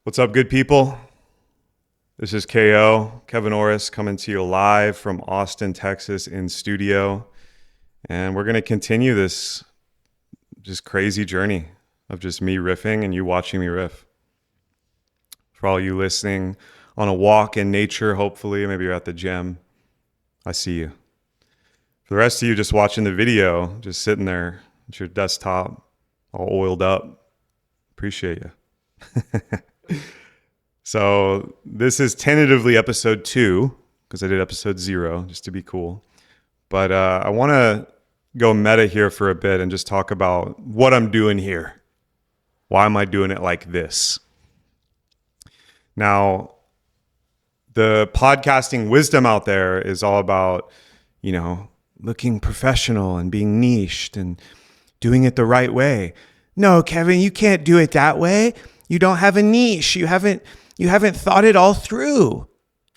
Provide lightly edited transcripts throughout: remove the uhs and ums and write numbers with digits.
What's up, good people? This is KO, Kevin Orosz, coming to you live from Austin, Texas in studio. And we're going to continue this just crazy journey of just me riffing and you watching me riff. For all you listening on a walk in nature, hopefully, maybe you're at the gym, I see you. For the rest of you just watching the video, just sitting there at your desktop, all oiled up, appreciate you. So this is tentatively episode 2 because I did episode 0 just to be cool. But I want to go meta here for a bit and just talk about what I'm doing here. Why am I doing it like this? Now, the podcasting wisdom out there is all about, looking professional and being niched and doing it the right way. No, Kevin, you can't do it that way. You don't have a niche. You haven't thought it all through.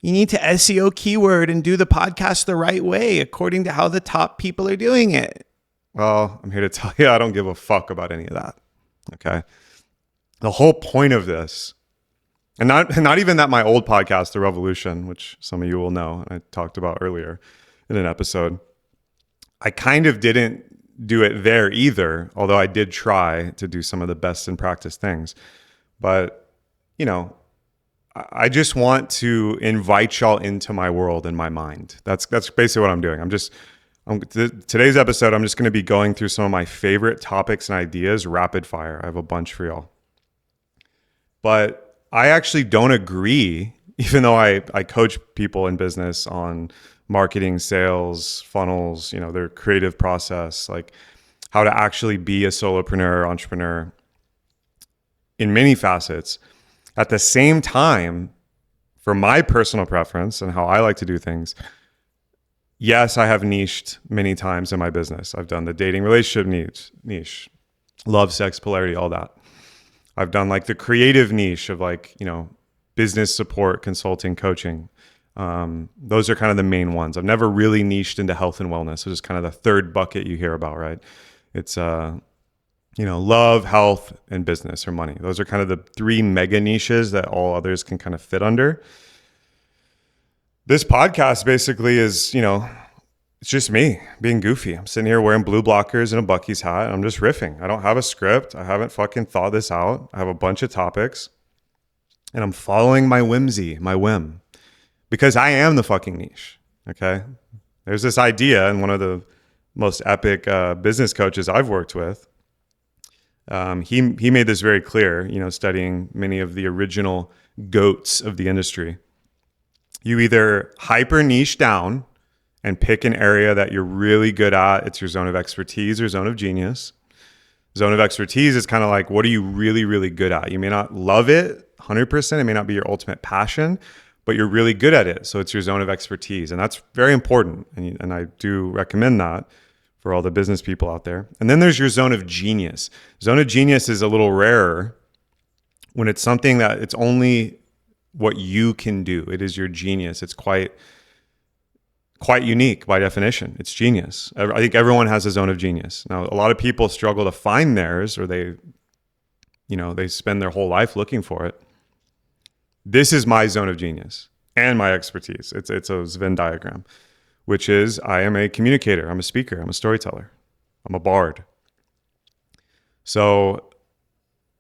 You need to SEO keyword and do the podcast the right way according to how the top people are doing it. Well, I'm here to tell you I don't give a fuck about any of that. Okay. The whole point of this, and not even that my old podcast, The Revolution, which some of you will know, I talked about earlier in an episode, I kind of didn't do it there either, although I did try to do some of the best in practice things. But, I just want to invite y'all into my world and my mind. That's basically what I'm doing. Today's episode, I'm just going to be going through some of my favorite topics and ideas, rapid fire. I have a bunch for y'all. But I actually don't agree, even though I coach people in business on marketing, sales, funnels, their creative process, like how to actually be a solopreneur, entrepreneur in many facets. At the same time, for my personal preference and how I like to do things, yes, I have niched many times in my business. I've done the dating relationship niche, love, sex, polarity, all that. I've done like the creative niche of business support, consulting, coaching. Those are kind of the main ones. I've never really niched into health and wellness, which is kind of the third bucket you hear about, right? It's love, health, and business or money. Those are kind of the 3 mega niches that all others can kind of fit under. This podcast basically is, it's just me being goofy. I'm sitting here wearing blue blockers and a Buc-ee's hat. And I'm just riffing. I don't have a script. I haven't fucking thought this out. I have a bunch of topics and I'm following my whim, because I am the fucking niche. Okay. There's this idea, and one of the most epic business coaches I've worked with, he made this very clear, studying many of the original goats of the industry. You either hyper niche down and pick an area that you're really good at. It's your zone of expertise or zone of genius. Zone of expertise is kind of like, what are you really, really good at? You may not love it 100%. It may not be your ultimate passion, but you're really good at it. So it's your zone of expertise. And that's very important. And I do recommend that for all the business people out there. And then there's your zone of genius. Zone of genius is a little rarer when it's something that it's only what you can do. It is your genius. It's quite unique by definition. It's genius. I think everyone has a zone of genius. Now, a lot of people struggle to find theirs, or they spend their whole life looking for it. This is my zone of genius and my expertise. It's a Venn diagram, which is I am a communicator, I'm a speaker, I'm a storyteller, I'm a bard. So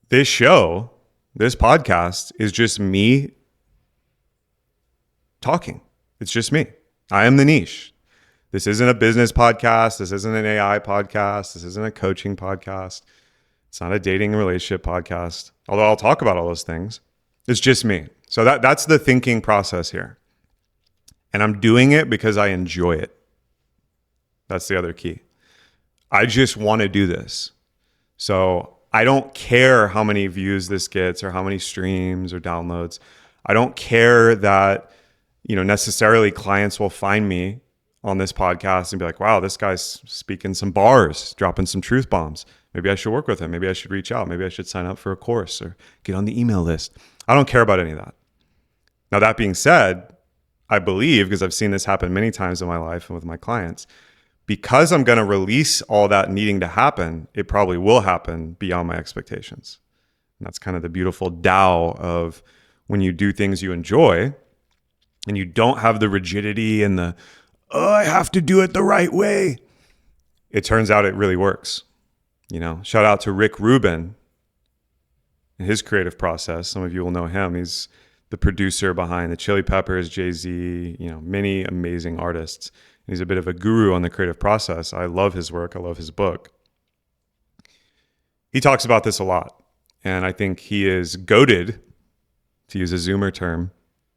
this podcast is just me talking. It's just me. I am the niche. This isn't a business podcast. This isn't an AI podcast. This isn't a coaching podcast. It's not a dating and relationship podcast, although I'll talk about all those things. It's just me. So that's the thinking process here. And I'm doing it because I enjoy it. That's the other key. I just want to do this. So I don't care how many views this gets or how many streams or downloads. I don't care that, necessarily clients will find me on this podcast and be like, wow, this guy's speaking some bars, dropping some truth bombs. Maybe I should work with him. Maybe I should reach out. Maybe I should sign up for a course or get on the email list. I don't care about any of that. Now, that being said, I believe, because I've seen this happen many times in my life and with my clients, because I'm going to release all that needing to happen, it probably will happen beyond my expectations. And that's kind of the beautiful Tao of when you do things you enjoy and you don't have the rigidity and the, oh, I have to do it the right way. It turns out it really works. Shout out to Rick Rubin and his creative process. Some of you will know him. He's the producer behind the Chili Peppers, Jay-Z, many amazing artists. He's a bit of a guru on the creative process. I love his work. I love his book. He talks about this a lot. And I think he is goated, to use a Zoomer term,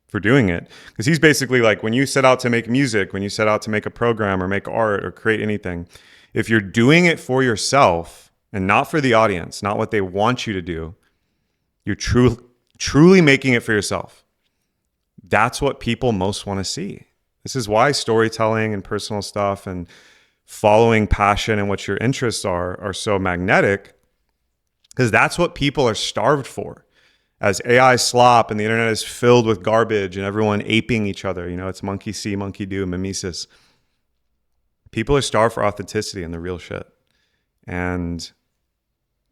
for doing it. Because he's basically like, when you set out to make music, when you set out to make a program or make art or create anything, if you're doing it for yourself and not for the audience, not what they want you to do, you're truly making it for yourself. That's what people most want to see. This is why storytelling and personal stuff and following passion and what your interests are so magnetic, because that's what people are starved for. As AI slop and the internet is filled with garbage and everyone aping each other, it's monkey see, monkey do, mimesis. People are starved for authenticity and the real shit. And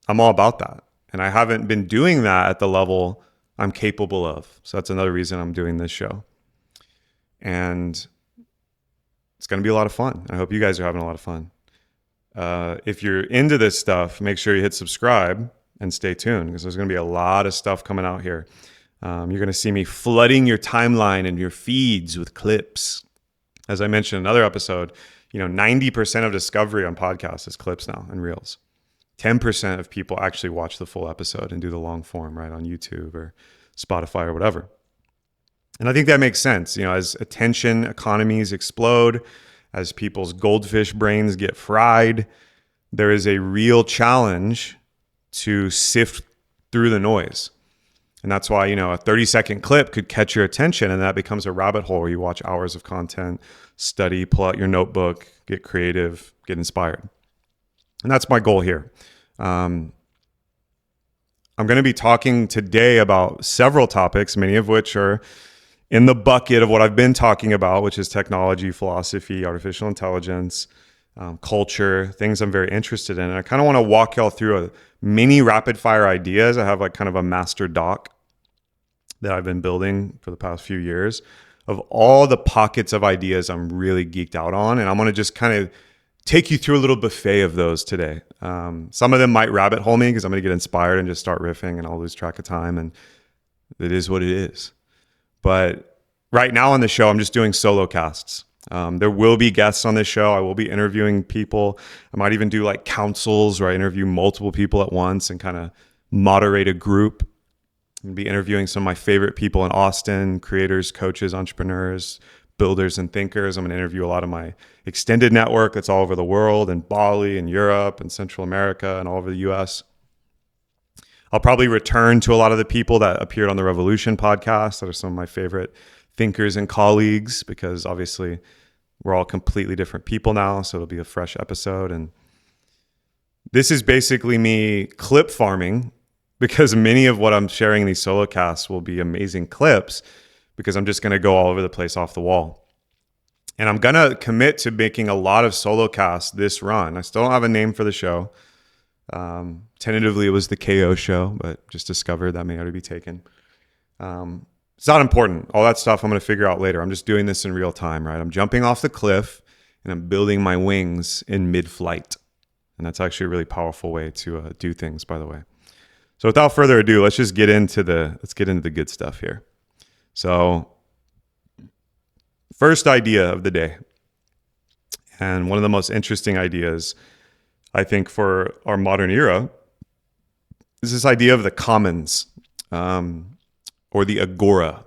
I'm all about that. And I haven't been doing that at the level I'm capable of. So that's another reason I'm doing this show. And it's going to be a lot of fun. I hope you guys are having a lot of fun. If you're into this stuff, make sure you hit subscribe and stay tuned, because there's going to be a lot of stuff coming out here. You're going to see me flooding your timeline and your feeds with clips. As I mentioned in another episode, 90% of discovery on podcasts is clips now and reels. 10% of people actually watch the full episode and do the long form, right, on YouTube or Spotify or whatever. And I think that makes sense. As attention economies explode, as people's goldfish brains get fried, there is a real challenge to sift through the noise. And that's why, a 30-second clip could catch your attention, and that becomes a rabbit hole where you watch hours of content, study, pull out your notebook, get creative, get inspired. And that's my goal here. I'm going to be talking today about several topics, many of which are in the bucket of what I've been talking about, which is technology, philosophy, artificial intelligence, culture, things I'm very interested in. And I kind of want to walk y'all through a mini rapid fire ideas. I have like kind of a master doc that I've been building for the past few years of all the pockets of ideas I'm really geeked out on. And I'm going to just kind of take you through a little buffet of those today. Some of them might rabbit hole me because I'm going to get inspired and just start riffing and I'll lose track of time. And it is what it is. But right now on the show, I'm just doing solo casts. There will be guests on this show. I will be interviewing people. I might even do like councils where I interview multiple people at once and kind of moderate a group. I'm going to be interviewing some of my favorite people in Austin, creators, coaches, entrepreneurs, builders, and thinkers. I'm going to interview a lot of my extended network that's all over the world, in Bali and Europe and Central America and all over the US. I'll probably return to a lot of the people that appeared on the Revolution podcast that are some of my favorite thinkers and colleagues, because obviously we're all completely different people now. So it'll be a fresh episode. And this is basically me clip farming, because many of what I'm sharing in these solo casts will be amazing clips, because I'm just going to go all over the place off the wall. And I'm going to commit to making a lot of solo casts this run. I still don't have a name for the show. Tentatively, it was the KO show, but just discovered that may already be taken. It's not important. All that stuff I'm going to figure out later. I'm just doing this in real time, right? I'm jumping off the cliff and I'm building my wings in mid-flight. And that's actually a really powerful way to do things, by the way. So without further ado, let's get into the good stuff here. So first idea of the day, and one of the most interesting ideas, I think, for our modern era, is this idea of the commons, or the agora.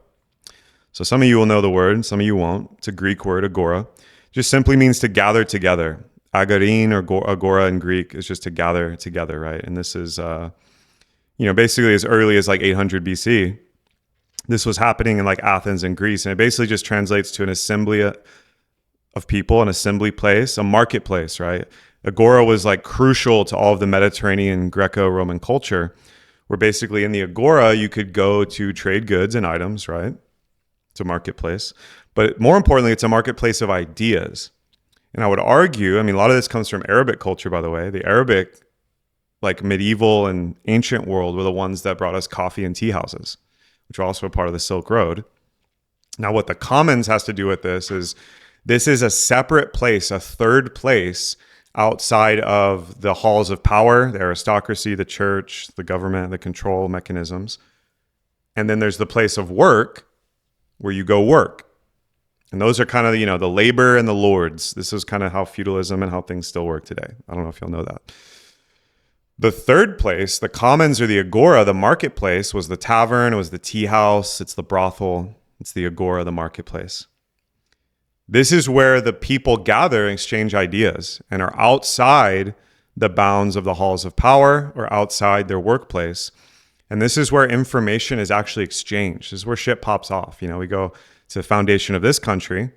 So some of you will know the word, some of you won't. It's a Greek word, agora. It just simply means to gather together. Agorin or agora in Greek is just to gather together, right? And this is, basically as early as like 800 BC. This was happening in like Athens and Greece, and it basically just translates to an assembly of people, an assembly place, a marketplace, right? Agora was like crucial to all of the Mediterranean Greco-Roman culture, where basically in the agora, you could go to trade goods and items, right? It's a marketplace. But more importantly, it's a marketplace of ideas. And I would argue, a lot of this comes from Arabic culture, by the way. The Arabic like medieval and ancient world were the ones that brought us coffee and tea houses, which are also a part of the Silk Road. Now, what the commons has to do with this is a separate place, a third place outside of the halls of power, the aristocracy, the church, the government, the control mechanisms. And then there's the place of work where you go work. And those are kind of, the labor and the lords. This is kind of how feudalism and how things still work today. I don't know if you'll know that. The third place, the commons or the agora, the marketplace, was the tavern, it was the tea house, it's the brothel, it's the agora, the marketplace. This is where the people gather and exchange ideas and are outside the bounds of the halls of power or outside their workplace. And this is where information is actually exchanged. This is where shit pops off. We go to the foundation of this country.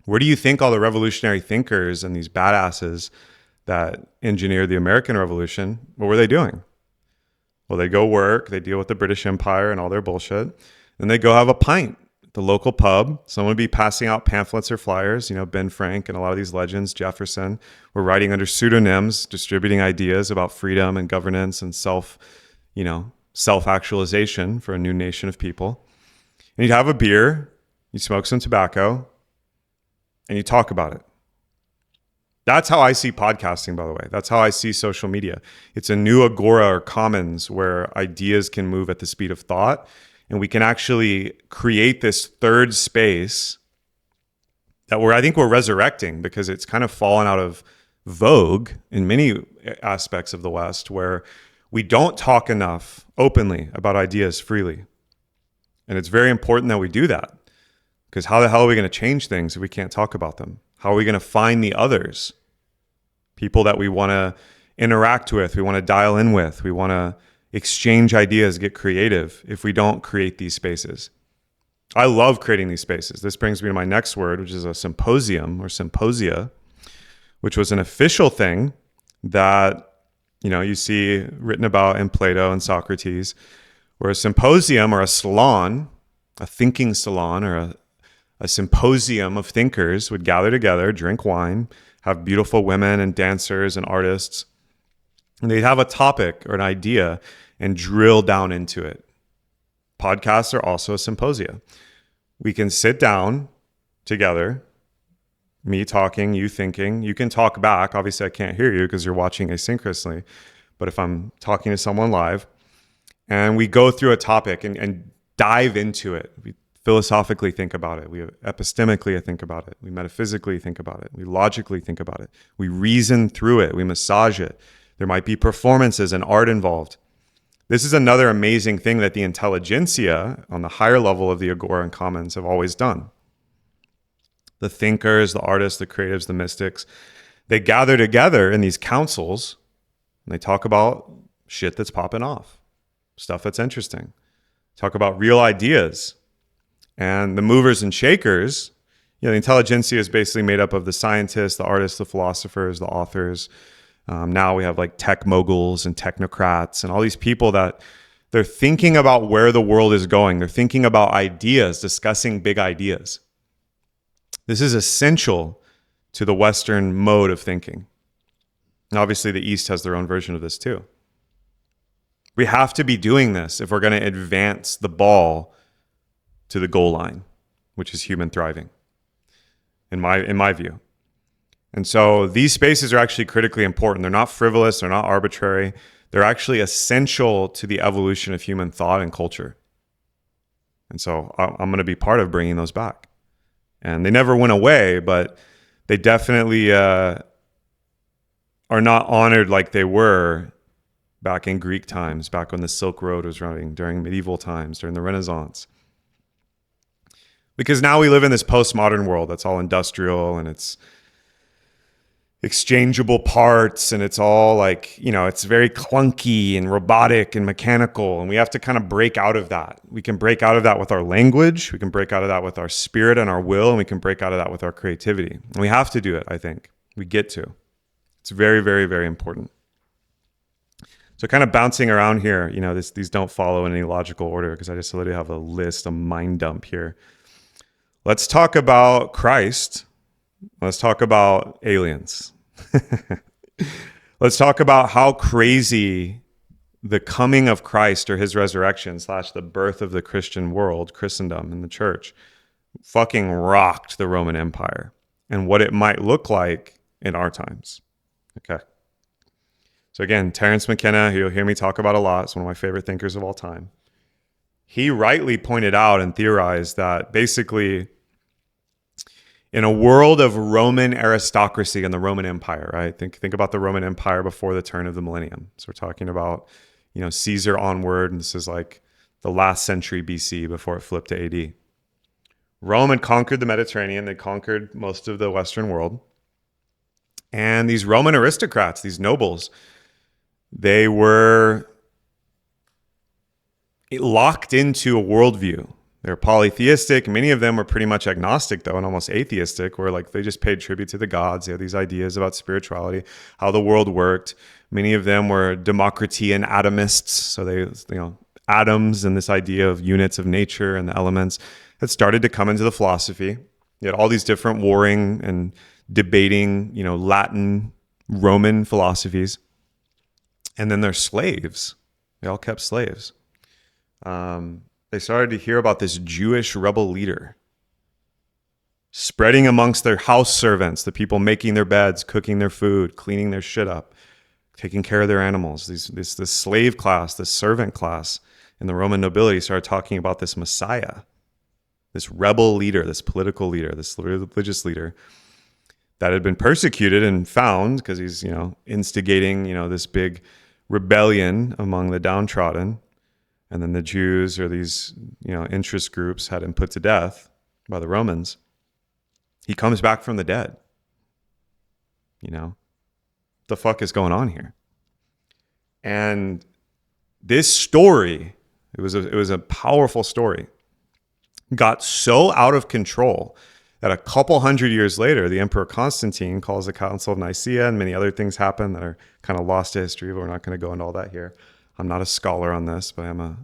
Where do you think all the revolutionary thinkers and these badasses that engineered the American Revolution, what were they doing? Well, they go work, they deal with the British Empire and all their bullshit. Then they go have a pint at the local pub. Someone would be passing out pamphlets or flyers. Ben Frank and a lot of these legends, Jefferson, were writing under pseudonyms, distributing ideas about freedom and governance and self-actualization for a new nation of people. And you'd have a beer, you smoke some tobacco, and you talk about it. That's how I see podcasting, by the way. That's how I see social media. It's a new agora or commons where ideas can move at the speed of thought. And we can actually create this third space that I think we're resurrecting, because it's kind of fallen out of vogue in many aspects of the West, where we don't talk enough openly about ideas freely. And it's very important that we do that, because how the hell are we going to change things if we can't talk about them? How are we going to find the others? People that we want to interact with, we want to dial in with, we want to exchange ideas, get creative, if we don't create these spaces. I love creating these spaces. This brings me to my next word, which is a symposium or symposia, which was an official thing that, you see written about in Plato and Socrates, where a symposium or a salon, a thinking salon or a symposium of thinkers would gather together, drink wine, have beautiful women and dancers and artists, and they'd have a topic or an idea and drill down into it. Podcasts are also a symposia. We can sit down together, me talking, you thinking. You can talk back. Obviously, I can't hear you because you're watching asynchronously. But if I'm talking to someone live, and we go through a topic and dive into it, we philosophically think about it. We epistemically think about it. We metaphysically think about it. We logically think about it. We reason through it. We massage it. There might be performances and art involved. This is another amazing thing that the intelligentsia on the higher level of the Agora and Commons have always done. The thinkers, the artists, the creatives, the mystics, they gather together in these councils and they talk about shit that's popping off, stuff that's interesting. Talk about real ideas. And the movers and shakers, the intelligentsia is basically made up of the scientists, the artists, the philosophers, the authors. Now we have like tech moguls and technocrats and all these people that they're thinking about where the world is going. They're thinking about ideas, discussing big ideas. This is essential to the Western mode of thinking. And obviously, the East has their own version of this too. We have to be doing this if we're going to advance the ball to the goal line, which is human thriving, in my view. And so these spaces are actually critically important. They're not frivolous. They're not arbitrary. They're actually essential to the evolution of human thought and culture. And so I'm going to be part of bringing those back. And they never went away, but they definitely are not honored like they were back in Greek times, back when the Silk Road was running, during medieval times, during the Renaissance. Because now we live in this postmodern world that's all industrial and it's exchangeable parts and it's all like, it's very clunky and robotic and mechanical. And we have to kind of break out of that. We can break out of that with our language. We can break out of that with our spirit and our will. And we can break out of that with our creativity. And we have to do it, I think. We get to. It's very, very, very important. So kind of bouncing around here, these don't follow in any logical order because I just literally have a list, a mind dump here. Let's talk about Christ. Let's talk about aliens. Let's talk about how crazy the coming of Christ, or his resurrection / the birth of the Christian world, Christendom and the church, fucking rocked the Roman Empire and what it might look like in our times. Okay. So again, Terence McKenna, who you'll hear me talk about a lot, is one of my favorite thinkers of all time. He rightly pointed out and theorized that basically in a world of Roman aristocracy and the Roman Empire, right? Think about the Roman Empire before the turn of the millennium. So we're talking about, Caesar onward, and this is like the last century BC before it flipped to AD. Rome had conquered the Mediterranean. They conquered most of the Western world. And these Roman aristocrats, these nobles, they were locked into a worldview. They're polytheistic. Many of them were pretty much agnostic, though, and almost atheistic, where like they just paid tribute to the gods. They had these ideas about spirituality, how the world worked. Many of them were Democritean atomists. So they, atoms and this idea of units of nature and the elements had started to come into the philosophy. You had all these different warring and debating, Latin, Roman philosophies. And then their slaves. They all kept slaves. They started to hear about this Jewish rebel leader spreading amongst their house servants, the people making their beds, cooking their food, cleaning their shit up, taking care of their animals. This slave class, this servant class in the Roman nobility started talking about this Messiah, this rebel leader, this political leader, this religious leader that had been persecuted and found because he's, instigating, this big rebellion among the downtrodden. And then the Jews, or these, interest groups, had him put to death by the Romans. He comes back from the dead. What the fuck is going on here? And this story, it was a powerful story, got so out of control that a couple hundred years later, the Emperor Constantine calls the Council of Nicaea, and many other things happen that are kind of lost to history, but we're not going to go into all that here. I'm not a scholar on this, but I'm a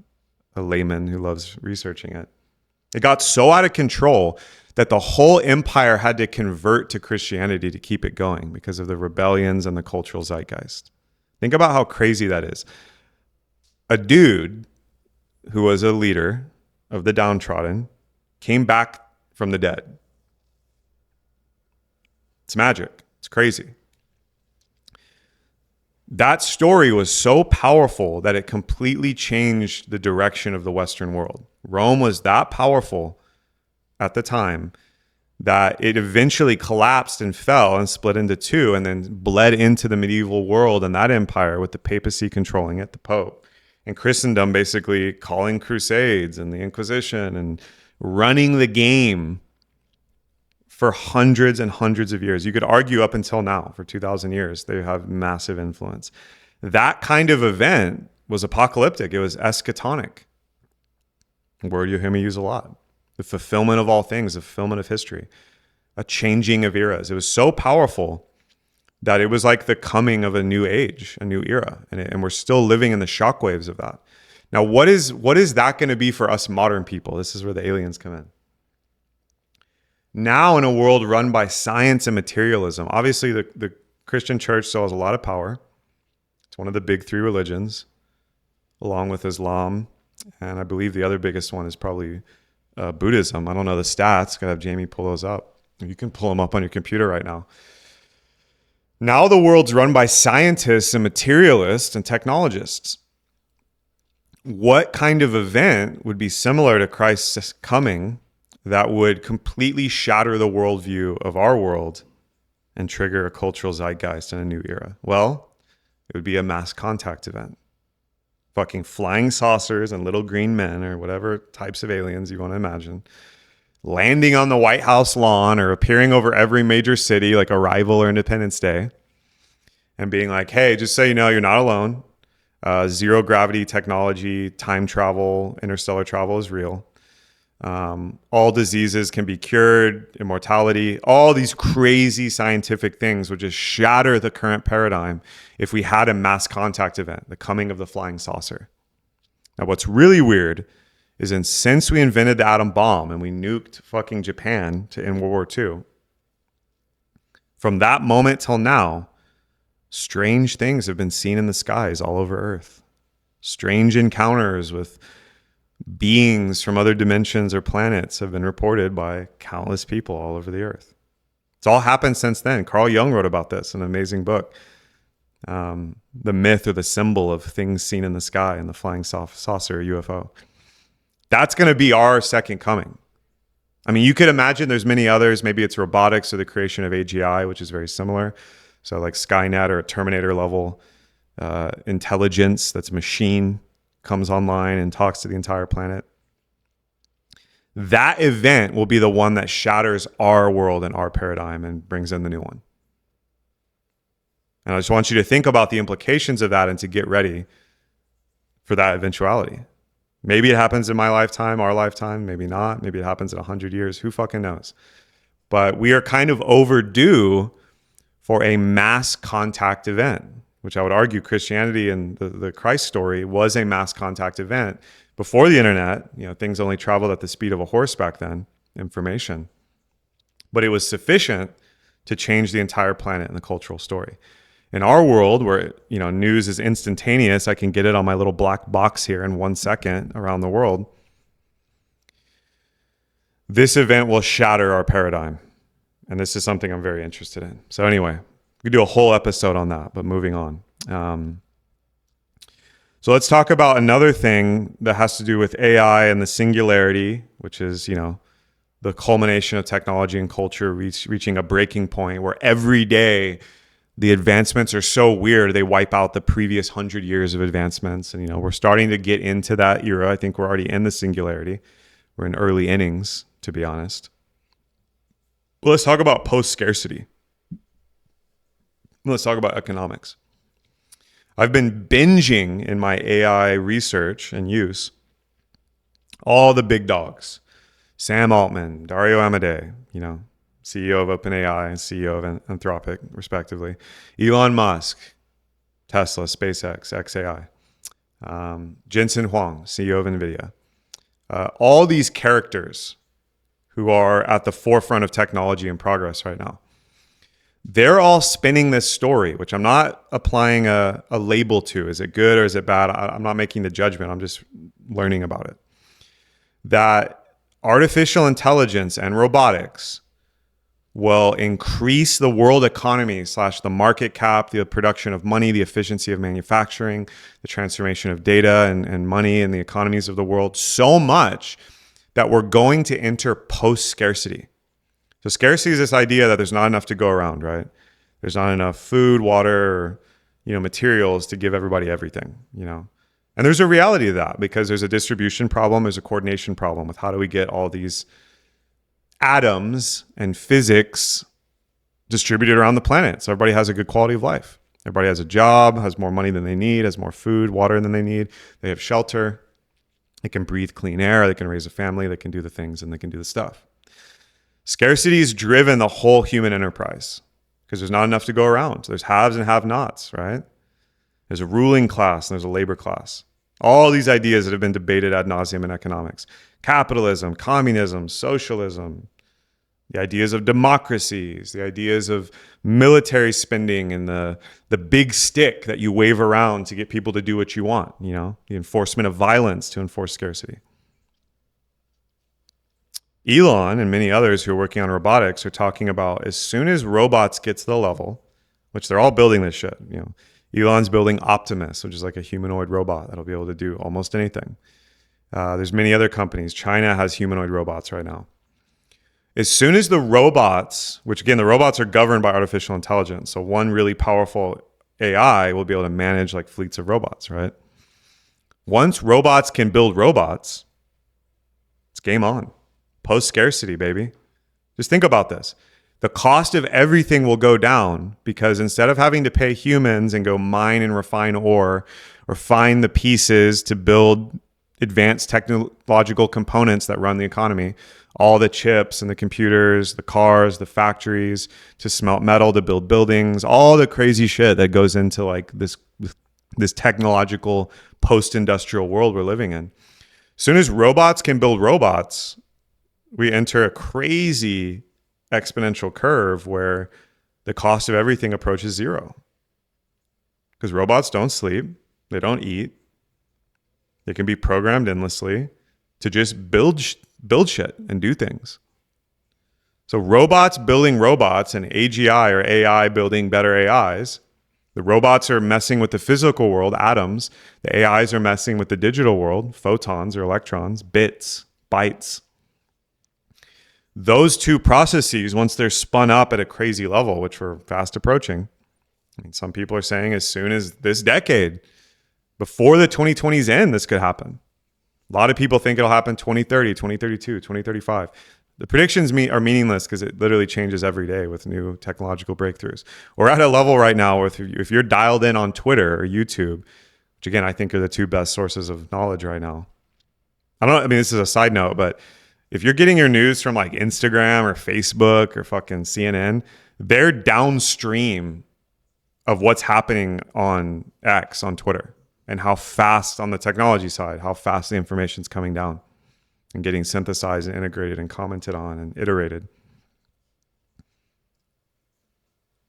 layman who loves researching it. It got so out of control that the whole empire had to convert to Christianity to keep it going because of the rebellions and the cultural zeitgeist. Think about how crazy that is. A dude who was a leader of the downtrodden came back from the dead. It's magic. It's crazy. That story was so powerful that it completely changed the direction of the Western world. Rome was that powerful at the time that it eventually collapsed and fell and split into two, and then bled into the medieval world and that empire with the papacy controlling it, the Pope, and Christendom basically calling crusades and the Inquisition and running the game for hundreds and hundreds of years. You could argue up until now, for 2,000 years, they have massive influence. That kind of event was apocalyptic. It was eschatonic. A word you hear me use a lot. The fulfillment of all things, the fulfillment of history, a changing of eras. It was so powerful that it was like the coming of a new age, a new era. And we're still living in the shockwaves of that. Now, what is that going to be for us modern people? This is where the aliens come in. Now, in a world run by science and materialism, obviously the Christian church still has a lot of power. It's one of the big three religions, along with Islam. And I believe the other biggest one is probably Buddhism. I don't know the stats. Gotta have Jamie pull those up. You can pull them up on your computer right now. Now the world's run by scientists and materialists and technologists. What kind of event would be similar to Christ's coming that would completely shatter the worldview of our world and trigger a cultural zeitgeist in a new era? Well, it would be a mass contact event. Fucking flying saucers and little green men, or whatever types of aliens you want to imagine, landing on the White House lawn or appearing over every major city like Arrival or Independence Day, and being like, hey, just so you know, you're not alone. Zero gravity technology, time travel, interstellar travel is real. All diseases can be cured, immortality, all these crazy scientific things would just shatter the current paradigm if we had a mass contact event, the coming of the flying saucer. Now, what's really weird is since we invented the atom bomb and we nuked fucking Japan in World War II, from that moment till now, Strange things have been seen in the skies all over Earth. Strange encounters with beings from other dimensions or planets have been reported by countless people all over the Earth. It's all happened since then. Carl Jung wrote about this in an amazing book. The myth or the symbol of things seen in the sky and the flying saucer UFO. That's going to be our second coming. I mean, you could imagine there's many others. Maybe it's robotics or the creation of AGI, which is very similar. So like Skynet or a Terminator level intelligence that's machine comes online and talks to the entire planet. That event will be the one that shatters our world and our paradigm and brings in the new one. And I just want you to think about the implications of that and to get ready for that eventuality. Maybe it happens in my lifetime, our lifetime, maybe not. Maybe it happens in 100 years. Who fucking knows? But we are kind of overdue for a mass contact event, which I would argue Christianity and the Christ story was a mass contact event. Before the internet, things only traveled at the speed of a horse back then, information. But it was sufficient to change the entire planet and the cultural story. In our world where, news is instantaneous, I can get it on my little black box here in 1 second around the world. This event will shatter our paradigm. And this is something I'm very interested in. So anyway, we could do a whole episode on that, but moving on. So let's talk about another thing that has to do with AI and the singularity, which is, the culmination of technology and culture reaching a breaking point where every day the advancements are so weird, they wipe out the previous 100 years of advancements. And, we're starting to get into that era. I think we're already in the singularity. We're in early innings, to be honest. Well, let's talk about post-scarcity. Let's talk about economics. I've been binging in my AI research and use all the big dogs. Sam Altman, Dario Amodei, CEO of OpenAI and CEO of Anthropic, respectively. Elon Musk, Tesla, SpaceX, XAI. Jensen Huang, CEO of NVIDIA. All these characters who are at the forefront of technology and progress right now. They're all spinning this story, which I'm not applying a label to. Is it good or is it bad? I'm not making the judgment. I'm just learning about it. That artificial intelligence and robotics will increase the world economy / the market cap, the production of money, the efficiency of manufacturing, the transformation of data and money in the economies of the world so much that we're going to enter post-scarcity. So scarcity is this idea that there's not enough to go around, right? There's not enough food, water, or, materials to give everybody everything, And there's a reality to that because there's a distribution problem, there's a coordination problem with how do we get all these atoms and physics distributed around the planet so everybody has a good quality of life. Everybody has a job, has more money than they need, has more food, water than they need. They have shelter. They can breathe clean air. They can raise a family. They can do the things and they can do the stuff. Scarcity has driven the whole human enterprise because there's not enough to go around. So there's haves and have-nots, right? There's a ruling class and there's a labor class. All these ideas that have been debated ad nauseum in economics. Capitalism, communism, socialism, the ideas of democracies, the ideas of military spending and the big stick that you wave around to get people to do what you want, the enforcement of violence to enforce scarcity. Elon and many others who are working on robotics are talking about as soon as robots get to the level, which they're all building this shit, Elon's building Optimus, which is like a humanoid robot that'll be able to do almost anything. There's many other companies. China has humanoid robots right now. As soon as the robots, which again, the robots are governed by artificial intelligence. So one really powerful AI will be able to manage like fleets of robots, right? Once robots can build robots, it's game on. Post-scarcity, baby. Just think about this. The cost of everything will go down because instead of having to pay humans and go mine and refine ore or find the pieces to build advanced technological components that run the economy, all the chips and the computers, the cars, the factories, to smelt metal, to build buildings, all the crazy shit that goes into like this technological post-industrial world we're living in. As soon as robots can build robots, we enter a crazy exponential curve where the cost of everything approaches zero. because robots don't sleep. They don't eat. They can be programmed endlessly to just build shit and do things. So robots building robots and AGI or AI building better AIs. The robots are messing with the physical world, atoms. The AIs are messing with the digital world, photons or electrons, bits, bytes. Those two processes, once they're spun up at a crazy level, which we're fast approaching, I mean, some people are saying as soon as this decade, before the 2020s end, this could happen. A lot of people think it'll happen 2030, 2032, 2035. The predictions are meaningless because it literally changes every day with new technological breakthroughs. We're at a level right now where if you're dialed in on Twitter or YouTube, which again, I think are the two best sources of knowledge right now. This is a side note, but if you're getting your news from like Instagram or Facebook or fucking CNN, they're downstream of what's happening on X, on Twitter, and how fast on the technology side, how fast the information's coming down and getting synthesized and integrated and commented on and iterated.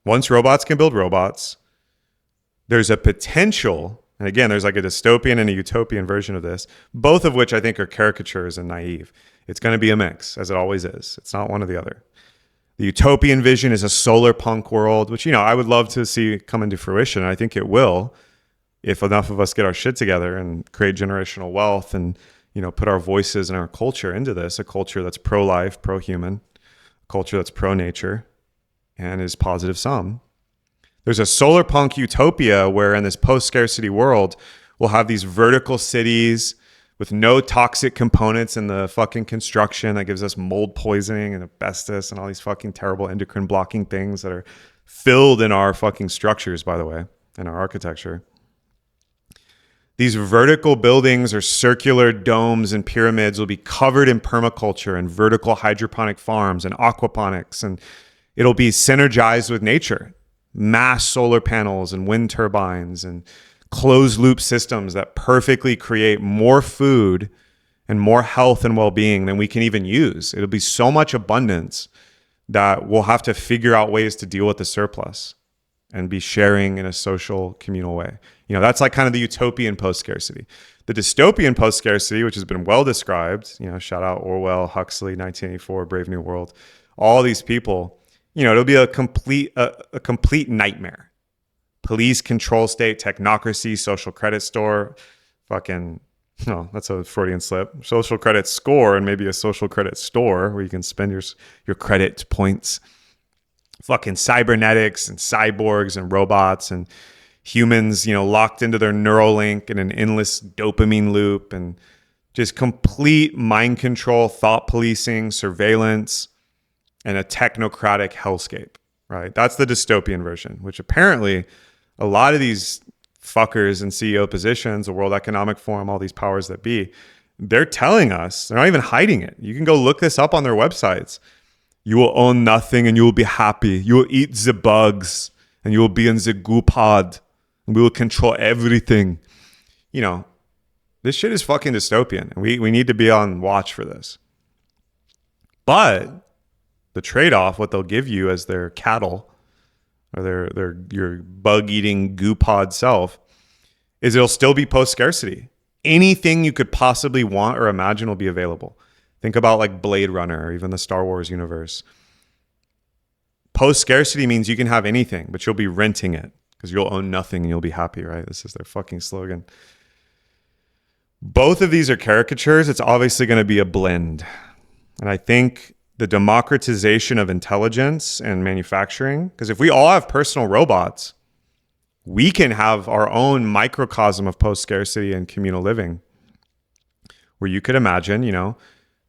Once robots can build robots, there's a potential, and again, there's like a dystopian and a utopian version of this, both of which I think are caricatures and naive. It's going to be a mix, as it always is. It's not one or the other. The utopian vision is a solar punk world, which, I would love to see come into fruition. I think it will, if enough of us get our shit together and create generational wealth and put our voices and our culture into this, a culture that's pro-life, pro-human, a culture that's pro-nature, and is positive sum. There's a solar punk utopia where in this post-scarcity world, we'll have these vertical cities with no toxic components in the fucking construction that gives us mold poisoning and asbestos and all these fucking terrible endocrine blocking things that are filled in our fucking structures, by the way, in our architecture. These vertical buildings or circular domes and pyramids will be covered in permaculture and vertical hydroponic farms and aquaponics, and it'll be synergized with nature. Mass solar panels and wind turbines and closed loop systems that perfectly create more food and more health and well-being than we can even use. It'll be so much abundance that we'll have to figure out ways to deal with the surplus and be sharing in a social, communal way. That's like kind of the utopian post-scarcity. The dystopian post-scarcity, which has been well described, shout out Orwell, Huxley, 1984, Brave New World, all these people, it'll be a complete nightmare. Police control state, technocracy, social credit store, that's a Freudian slip. Social credit score and maybe a social credit store where you can spend your credit points. Fucking cybernetics and cyborgs and robots and humans, locked into their Neuralink in an endless dopamine loop and just complete mind control, thought policing, surveillance, and a technocratic hellscape, right? That's the dystopian version, which apparently a lot of these fuckers in CEO positions, the World Economic Forum, all these powers that be, they're telling us, they're not even hiding it. You can go look this up on their websites. You will own nothing and you will be happy. You will eat the bugs and you will be in the goo pod and we will control everything. This shit is fucking dystopian and we need to be on watch for this. But the trade-off, what they'll give you as their cattle or your bug-eating goo pod self, is it'll still be post-scarcity. Anything you could possibly want or imagine will be available. Think about like Blade Runner or even the Star Wars universe. Post-scarcity means you can have anything, but you'll be renting it because you'll own nothing and you'll be happy, right? This is their fucking slogan. Both of these are caricatures. It's obviously going to be a blend. And I think the democratization of intelligence and manufacturing, because if we all have personal robots, we can have our own microcosm of post-scarcity and communal living where you could imagine,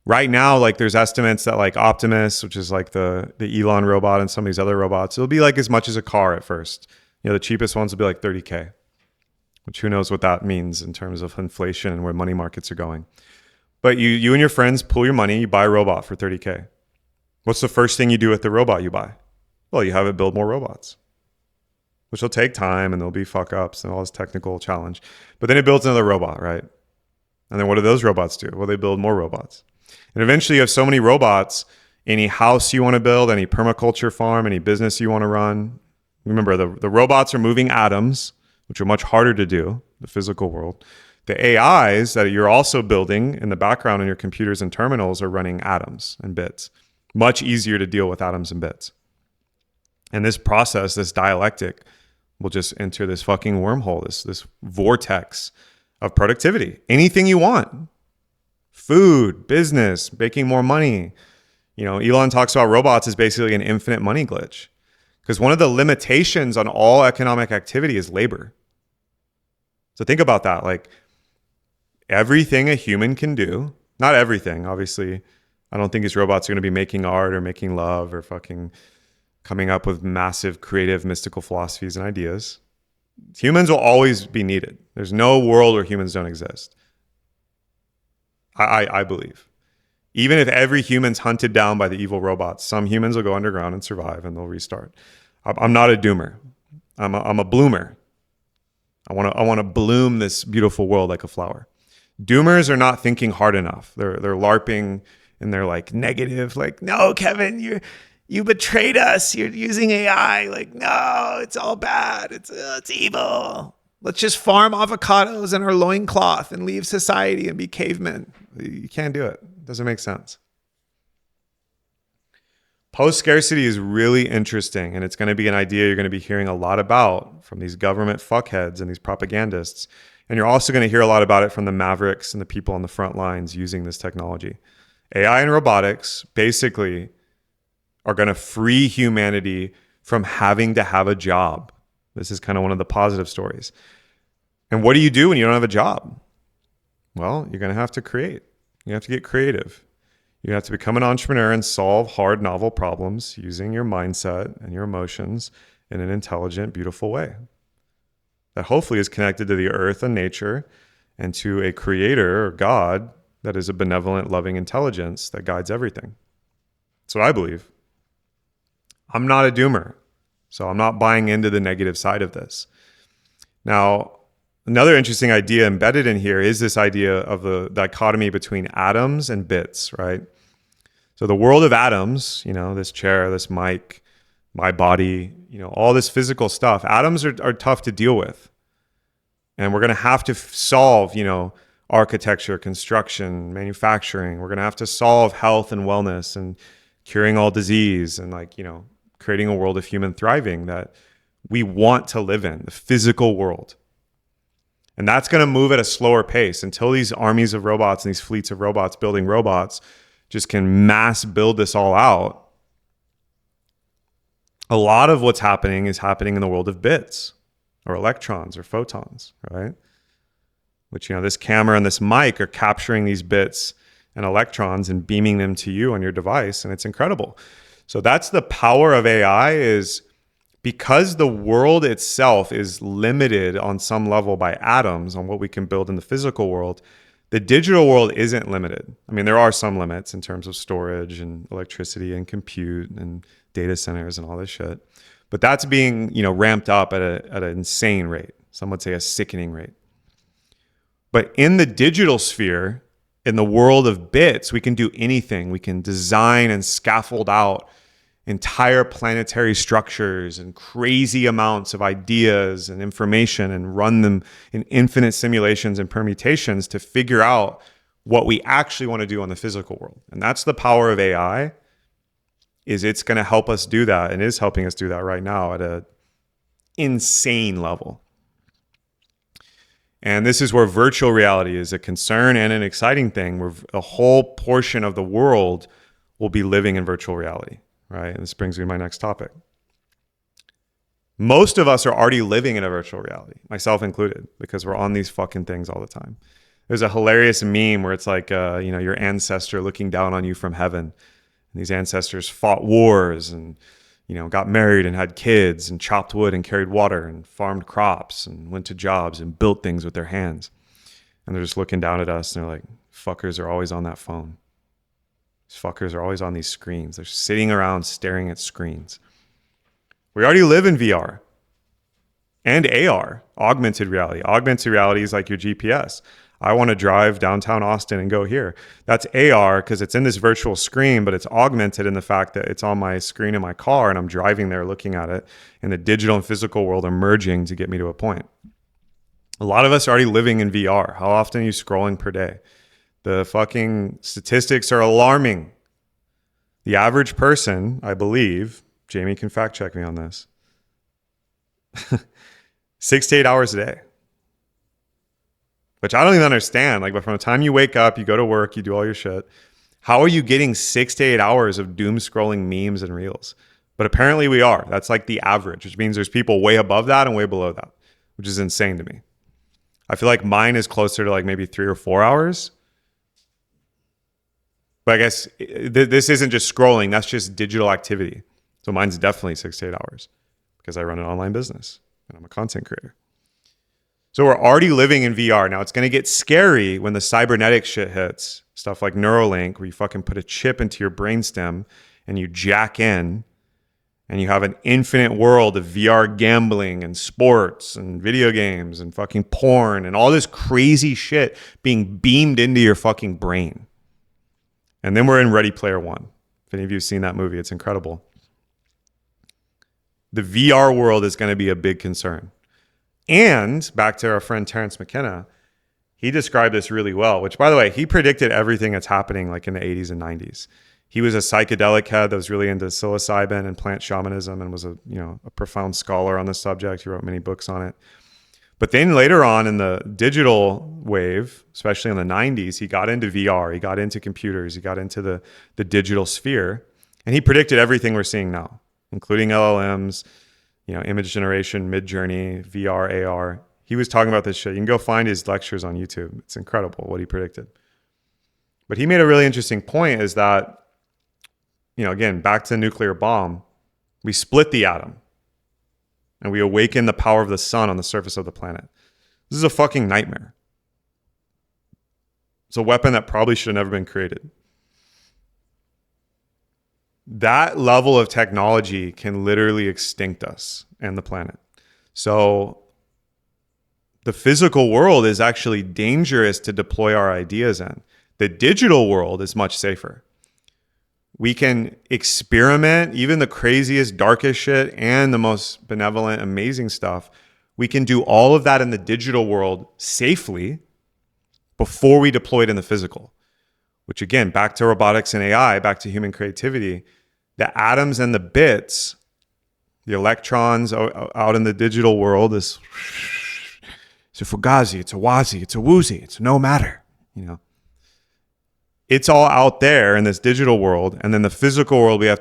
right now, like there's estimates that like Optimus, which is like the Elon robot and some of these other robots, it'll be like as much as a car at first. The cheapest ones will be like $30K, which who knows what that means in terms of inflation and where money markets are going. But you and your friends pool your money, you buy a robot for $30K. What's the first thing you do with the robot you buy? Well, you have it build more robots, which will take time and there'll be fuck ups and all this technical challenge. But then it builds another robot, right? And then what do those robots do? Well, they build more robots. And eventually you have so many robots, any house you want to build, any permaculture farm, any business you want to run. Remember, the robots are moving atoms, which are much harder to do, the physical world. The AIs that you're also building in the background in your computers and terminals are running atoms and bits. Much easier to deal with atoms and bits. And this process, this dialectic, will just enter this fucking wormhole, this vortex of productivity. Anything you want. Food, business, making more money. Elon talks about robots as basically an infinite money glitch. Because one of the limitations on all economic activity is labor. So think about that. Like, everything a human can do, not everything, obviously. I don't think these robots are going to be making art or making love or fucking coming up with massive, creative, mystical philosophies and ideas. Humans will always be needed. There's no world where humans don't exist. I believe. Even if every human's hunted down by the evil robots, some humans will go underground and survive and they'll restart. I'm not a doomer. I'm a bloomer. I want to bloom this beautiful world like a flower. Doomers are not thinking hard enough. They're LARPing and they're like negative, like, no, Kevin, you betrayed us. You're using AI. Like, no, it's all bad. It's evil. Let's just farm avocados in our loincloth and leave society and be cavemen. You can't do it. It doesn't make sense. Post-scarcity is really interesting, and it's going to be an idea you're going to be hearing a lot about from these government fuckheads and these propagandists. And you're also going to hear a lot about it from the mavericks and the people on the front lines using this technology. AI and robotics basically are going to free humanity from having to have a job. This is kind of one of the positive stories. And what do you do when you don't have a job? Well, you're going to have to create. You have to get creative. You have to become an entrepreneur and solve hard, novel problems using your mindset and your emotions in an intelligent, beautiful way that hopefully is connected to the earth and nature and to a creator or God that is a benevolent, loving intelligence that guides everything. That's what I believe. I'm not a doomer, so I'm not buying into the negative side of this. Now, another interesting idea embedded in here is this idea of the dichotomy between atoms and bits, right? So the world of atoms, this chair, this mic, my body, all this physical stuff, atoms are tough to deal with. And we're going to have to solve, architecture, construction, manufacturing. We're going to have to solve health and wellness and curing all disease and creating a world of human thriving that we want to live in, the physical world. And that's going to move at a slower pace until these armies of robots and these fleets of robots building robots just can mass build this all out. A lot of what's happening is happening in the world of bits or electrons or photons, right? Which, this camera and this mic are capturing these bits and electrons and beaming them to you on your device. And it's incredible. So that's the power of AI, is because the world itself is limited on some level by atoms on what we can build in the physical world. The digital world isn't limited. I mean, there are some limits in terms of storage and electricity and compute and data centers and all this shit. But that's being, ramped up at an insane rate. Some would say a sickening rate. But in the digital sphere, in the world of bits, we can do anything. We can design and scaffold out entire planetary structures and crazy amounts of ideas and information and run them in infinite simulations and permutations to figure out what we actually want to do on the physical world. And that's the power of AI, is it's going to help us do that and is helping us do that right now at an insane level. And this is where virtual reality is a concern and an exciting thing, where a whole portion of the world will be living in virtual reality, right? And this brings me to my next topic. Most of us are already living in a virtual reality, myself included, because we're on these fucking things all the time. There's a hilarious meme where it's like, your ancestor looking down on you from heaven. And these ancestors fought wars and, got married and had kids and chopped wood and carried water and farmed crops and went to jobs and built things with their hands. And they're just looking down at us and they're like, fuckers are always on that phone. These fuckers are always on these screens. They're sitting around staring at screens. We already live in VR and AR, augmented reality. Augmented reality is like your GPS. I want to drive downtown Austin and go here. That's AR because it's in this virtual screen, but it's augmented in the fact that it's on my screen in my car and I'm driving there looking at it, and the digital and physical world are merging to get me to a point. A lot of us are already living in VR. How often are you scrolling per day? The fucking statistics are alarming. The average person, I believe, Jamie can fact check me on this, 6 to 8 hours a day. Which I don't even understand. Like, but from the time you wake up, you go to work, you do all your shit. How are you getting 6 to 8 hours of doom scrolling memes and reels? But apparently we are. That's like the average, which means there's people way above that and way below that, which is insane to me. I feel like mine is closer to like maybe 3 or 4 hours. But I guess this isn't just scrolling. That's just digital activity. So mine's definitely 6 to 8 hours because I run an online business and I'm a content creator. So we're already living in VR. Now it's going to get scary when the cybernetic shit hits. Stuff like Neuralink, where you fucking put a chip into your brainstem and you jack in and you have an infinite world of VR gambling and sports and video games and fucking porn and all this crazy shit being beamed into your fucking brain. And then we're in Ready Player One. If any of you have seen that movie, it's incredible. The VR world is going to be a big concern. And back to our friend Terrence McKenna, he described this really well, which, by the way, he predicted everything that's happening like in the 80s and 90s. He was a psychedelic head that was really into psilocybin and plant shamanism and was a profound scholar on the subject. He wrote many books on it. But then later on in the digital wave, especially in the 90s, he got into VR, he got into computers, he got into the digital sphere, and he predicted everything we're seeing now, including LLMs, image generation, Mid-Journey, VR, AR. He was talking about this shit. You can go find his lectures on YouTube. It's incredible what he predicted. But he made a really interesting point is that, again, back to the nuclear bomb, we split the atom and we awaken the power of the sun on the surface of the planet. This is a fucking nightmare. It's a weapon that probably should have never been created. That level of technology can literally extinct us and the planet. So the physical world is actually dangerous to deploy our ideas in. The digital world is much safer. We can experiment, even the craziest, darkest shit and the most benevolent, amazing stuff. We can do all of that in the digital world safely before we deploy it in the physical. Which again, back to robotics and AI, back to human creativity, the atoms and the bits, the electrons out in the digital world is, it's a fugazi, it's a wazi, it's a woozy, it's no matter, It's all out there in this digital world, and then the physical world we have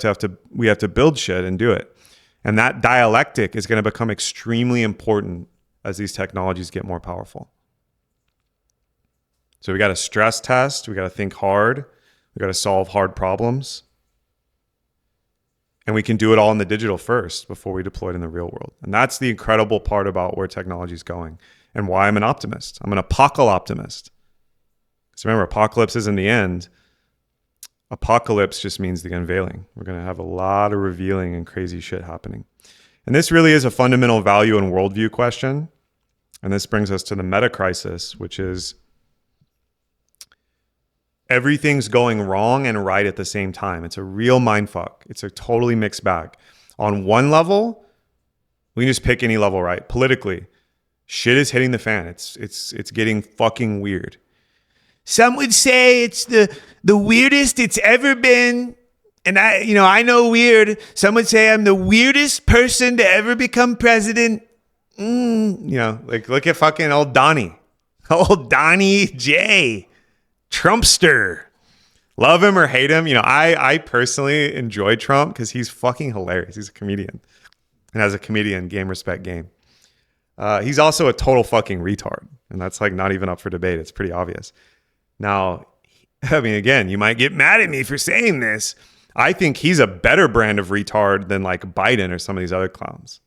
to build shit and do it. And that dialectic is going to become extremely important as these technologies get more powerful. So we got to stress test, we got to think hard, we got to solve hard problems. And we can do it all in the digital first before we deploy it in the real world. And that's the incredible part about where technology is going and why I'm an optimist. I'm an apocalyptimist. Because remember, apocalypse isn't the end. Apocalypse just means the unveiling. We're going to have a lot of revealing and crazy shit happening. And this really is a fundamental value and worldview question. And this brings us to the meta crisis, which is everything's going wrong and right at the same time. It's a real mindfuck. It's a totally mixed bag. On one level, we can just pick any level, right? Politically, shit is hitting the fan. It's getting fucking weird. Some would say it's the weirdest it's ever been. And I know weird. Some would say I'm the weirdest person to ever become president. Like look at fucking old Donnie. Old Donnie J. Trumpster. Love him or hate him. I personally enjoy Trump because he's fucking hilarious. He's a comedian. And as a comedian, game, respect, game. He's also a total fucking retard. And that's like not even up for debate. It's pretty obvious. Now, again, you might get mad at me for saying this. I think he's a better brand of retard than like Biden or some of these other clowns.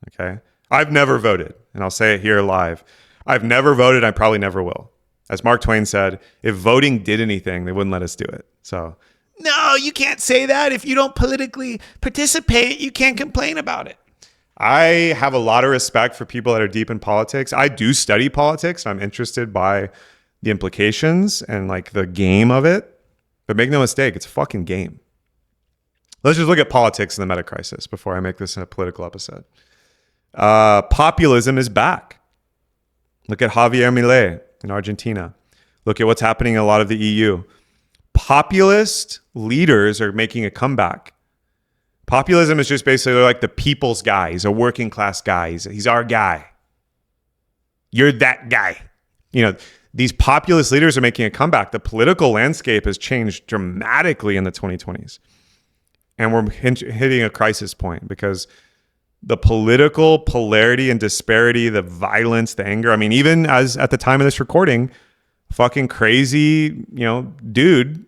Okay? I've never voted. And I'll say it here live. I've never voted. I probably never will. As Mark Twain said, if voting did anything, they wouldn't let us do it. So, no, you can't say that. If you don't politically participate, you can't complain about it. I have a lot of respect for people that are deep in politics. I do study politics. And I'm interested by the implications and like the game of it. But make no mistake, it's a fucking game. Let's just look at politics in the meta crisis before I make this a political episode. Populism is back. Look at Javier Milei in Argentina. Look at what's happening in a lot of the EU. Populist leaders are making a comeback. Populism is just basically like the people's guy. He's a working class guy. He's our guy. You're that guy. You know, these populist leaders are making a comeback. The political landscape has changed dramatically in the 2020s. And we're hitting a crisis point because the political polarity and disparity, the violence, the anger. I mean, even as at the time of this recording, fucking crazy, dude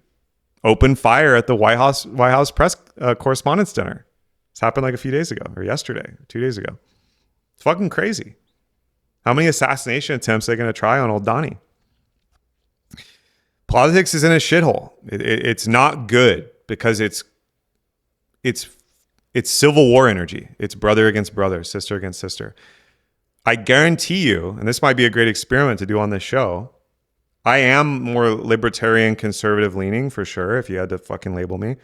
opened fire at the White House press correspondence dinner. This happened like a few days ago, or yesterday, 2 days ago. It's fucking crazy. How many assassination attempts are they going to try on old Donnie? Politics is in a shithole. It's not good because it's civil war energy. It's brother against brother, sister against sister. I guarantee you, and this might be a great experiment to do on this show, I am more libertarian, conservative leaning for sure, if you had to fucking label me.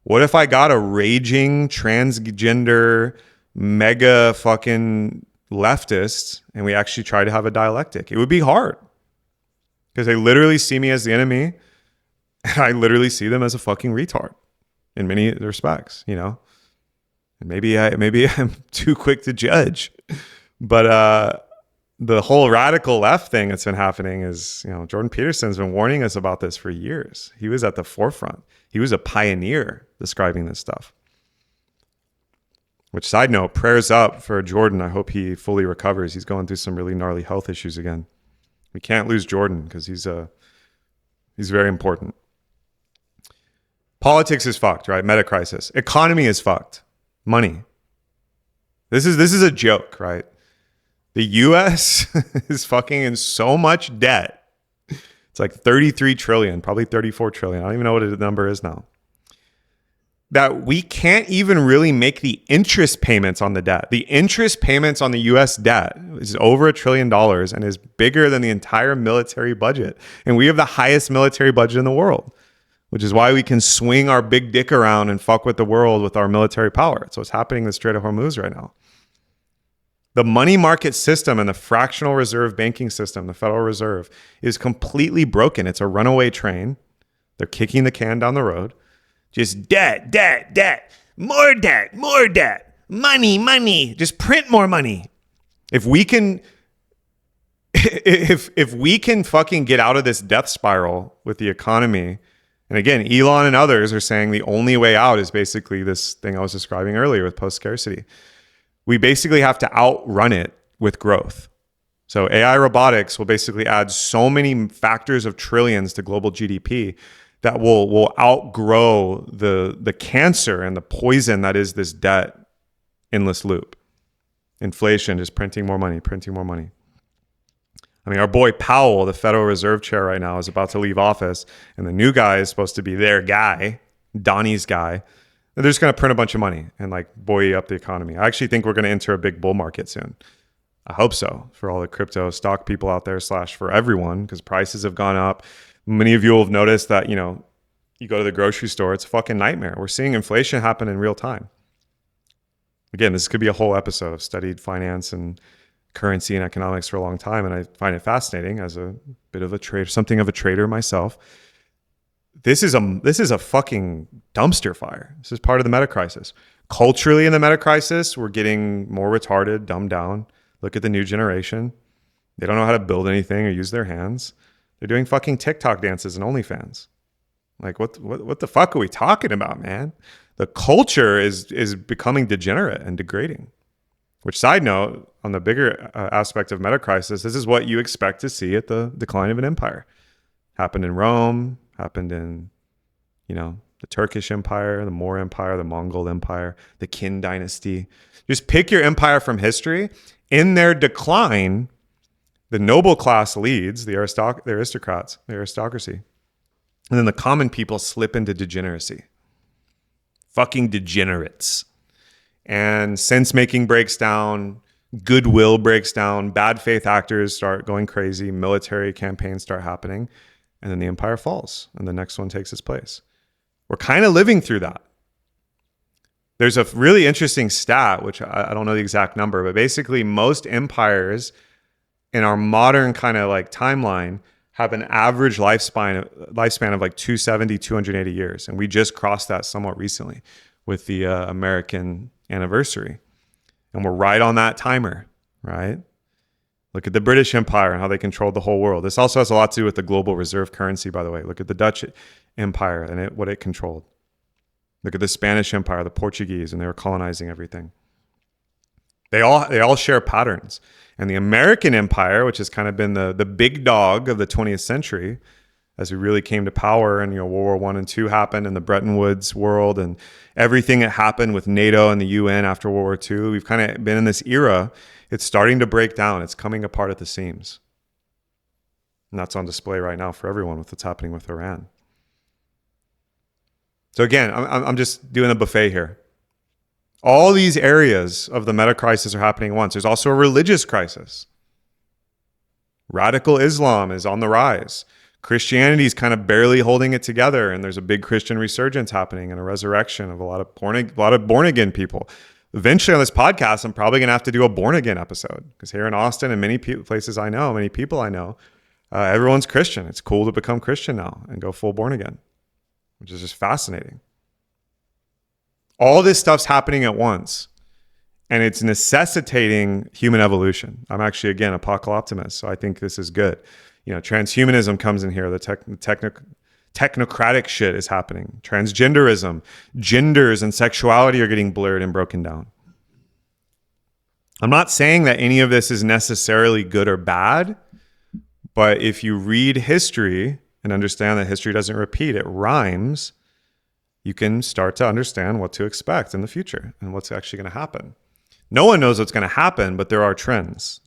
What if I got a raging transgender mega fucking leftist and we actually try to have a dialectic? It would be hard because they literally see me as the enemy and I literally see them as a fucking retard in many respects, And maybe I'm too quick to judge, but the whole radical left thing that's been happening is, Jordan Peterson's been warning us about this for years. He was at the forefront. He was a pioneer describing this stuff. Which, side note, prayers up for Jordan. I hope he fully recovers. He's going through some really gnarly health issues again. We can't lose Jordan because he's very important. Politics is fucked, right? Meta crisis. Economy is fucked. Money. This is a joke, right? The US is fucking in so much debt. It's like 33 trillion, probably 34 trillion. I don't even know what the number is now. That we can't even really make the interest payments on the debt. The interest payments on the US debt is over $1 trillion and is bigger than the entire military budget. And we have the highest military budget in the world, which is why we can swing our big dick around and fuck with the world with our military power. So it's happening in the Strait of Hormuz right now. The money market system and the fractional reserve banking system, the Federal Reserve, is completely broken. It's a runaway train. They're kicking the can down the road. Just debt, more debt, money. Just print more money. If we can fucking get out of this death spiral with the economy, and again, Elon and others are saying the only way out is basically this thing I was describing earlier with post-scarcity. We basically have to outrun it with growth. So AI robotics will basically add so many factors of trillions to global GDP that will outgrow the cancer and the poison that is this debt endless loop. Inflation, just printing more money. I mean, our boy Powell, the Federal Reserve Chair right now, is about to leave office, and the new guy is supposed to be their guy, Donnie's guy. They're just going to print a bunch of money and like buoy up the economy. I actually think we're going to enter a big bull market soon. I hope so, for all the crypto stock people out there / for everyone, because prices have gone up. Many of you will have noticed that, you go to the grocery store, it's a fucking nightmare. We're seeing inflation happen in real time. Again, this could be a whole episode. I've studied finance and currency and economics for a long time, and I find it fascinating as a bit of a trader, something of a trader myself. This is a fucking dumpster fire. This is part of the meta crisis. Culturally, in the meta crisis, we're getting more retarded, dumbed down. Look at the new generation. They don't know how to build anything or use their hands. They're doing fucking TikTok dances and OnlyFans. Like, what the fuck are we talking about, man? The culture is becoming degenerate and degrading. Which, side note, on the bigger aspect of meta crisis, this is what you expect to see at the decline of an empire. Happened in Rome, happened in, the Turkish Empire, the Moor Empire, the Mongol Empire, the Qin dynasty. Just pick your empire from history. In their decline, the noble class leads, the aristocrats, the aristocracy. And then the common people slip into degeneracy. Fucking degenerates. And sense-making breaks down, goodwill breaks down, bad faith actors start going crazy, military campaigns start happening, and then the empire falls, and the next one takes its place. We're kind of living through that. There's a really interesting stat, which I don't know the exact number, but basically most empires in our modern kind of like timeline have an average lifespan of like 270, 280 years. And we just crossed that somewhat recently with the American anniversary. And we're right on that timer, right? Look at the British Empire and how they controlled the whole world. This also has a lot to do with the global reserve currency, by the way. Look at the Dutch Empire and what it controlled. Look at the Spanish Empire, the Portuguese, and they were colonizing everything. They all share patterns. And the American Empire, which has kind of been the big dog of the 20th century, as we really came to power, and World War I and II happened, and the Bretton Woods world, and everything that happened with NATO and the UN after World War II. We've kind of been in this era. It's starting to break down. It's coming apart at the seams. And that's on display right now for everyone with what's happening with Iran. So again, I'm just doing a buffet here. All these areas of the meta crisis are happening at once. There's also a religious crisis. Radical Islam is on the rise. Christianity is kind of barely holding it together, and there's a big Christian resurgence happening and a resurrection of a lot of born again people. Eventually on this podcast, I'm probably going to have to do a born again episode, because here in Austin and many places I know, many people I know, everyone's Christian. It's cool to become Christian now and go full born again, which is just fascinating. All this stuff's happening at once, and it's necessitating human evolution. I'm actually, again, a apocalyptimist, so I think this is good. Transhumanism comes in here. The technocratic shit is happening. Transgenderism, genders and sexuality are getting blurred and broken down. I'm not saying that any of this is necessarily good or bad, but if you read history and understand that history doesn't repeat, it rhymes, you can start to understand what to expect in the future and what's actually going to happen. No one knows what's going to happen, but there are trends.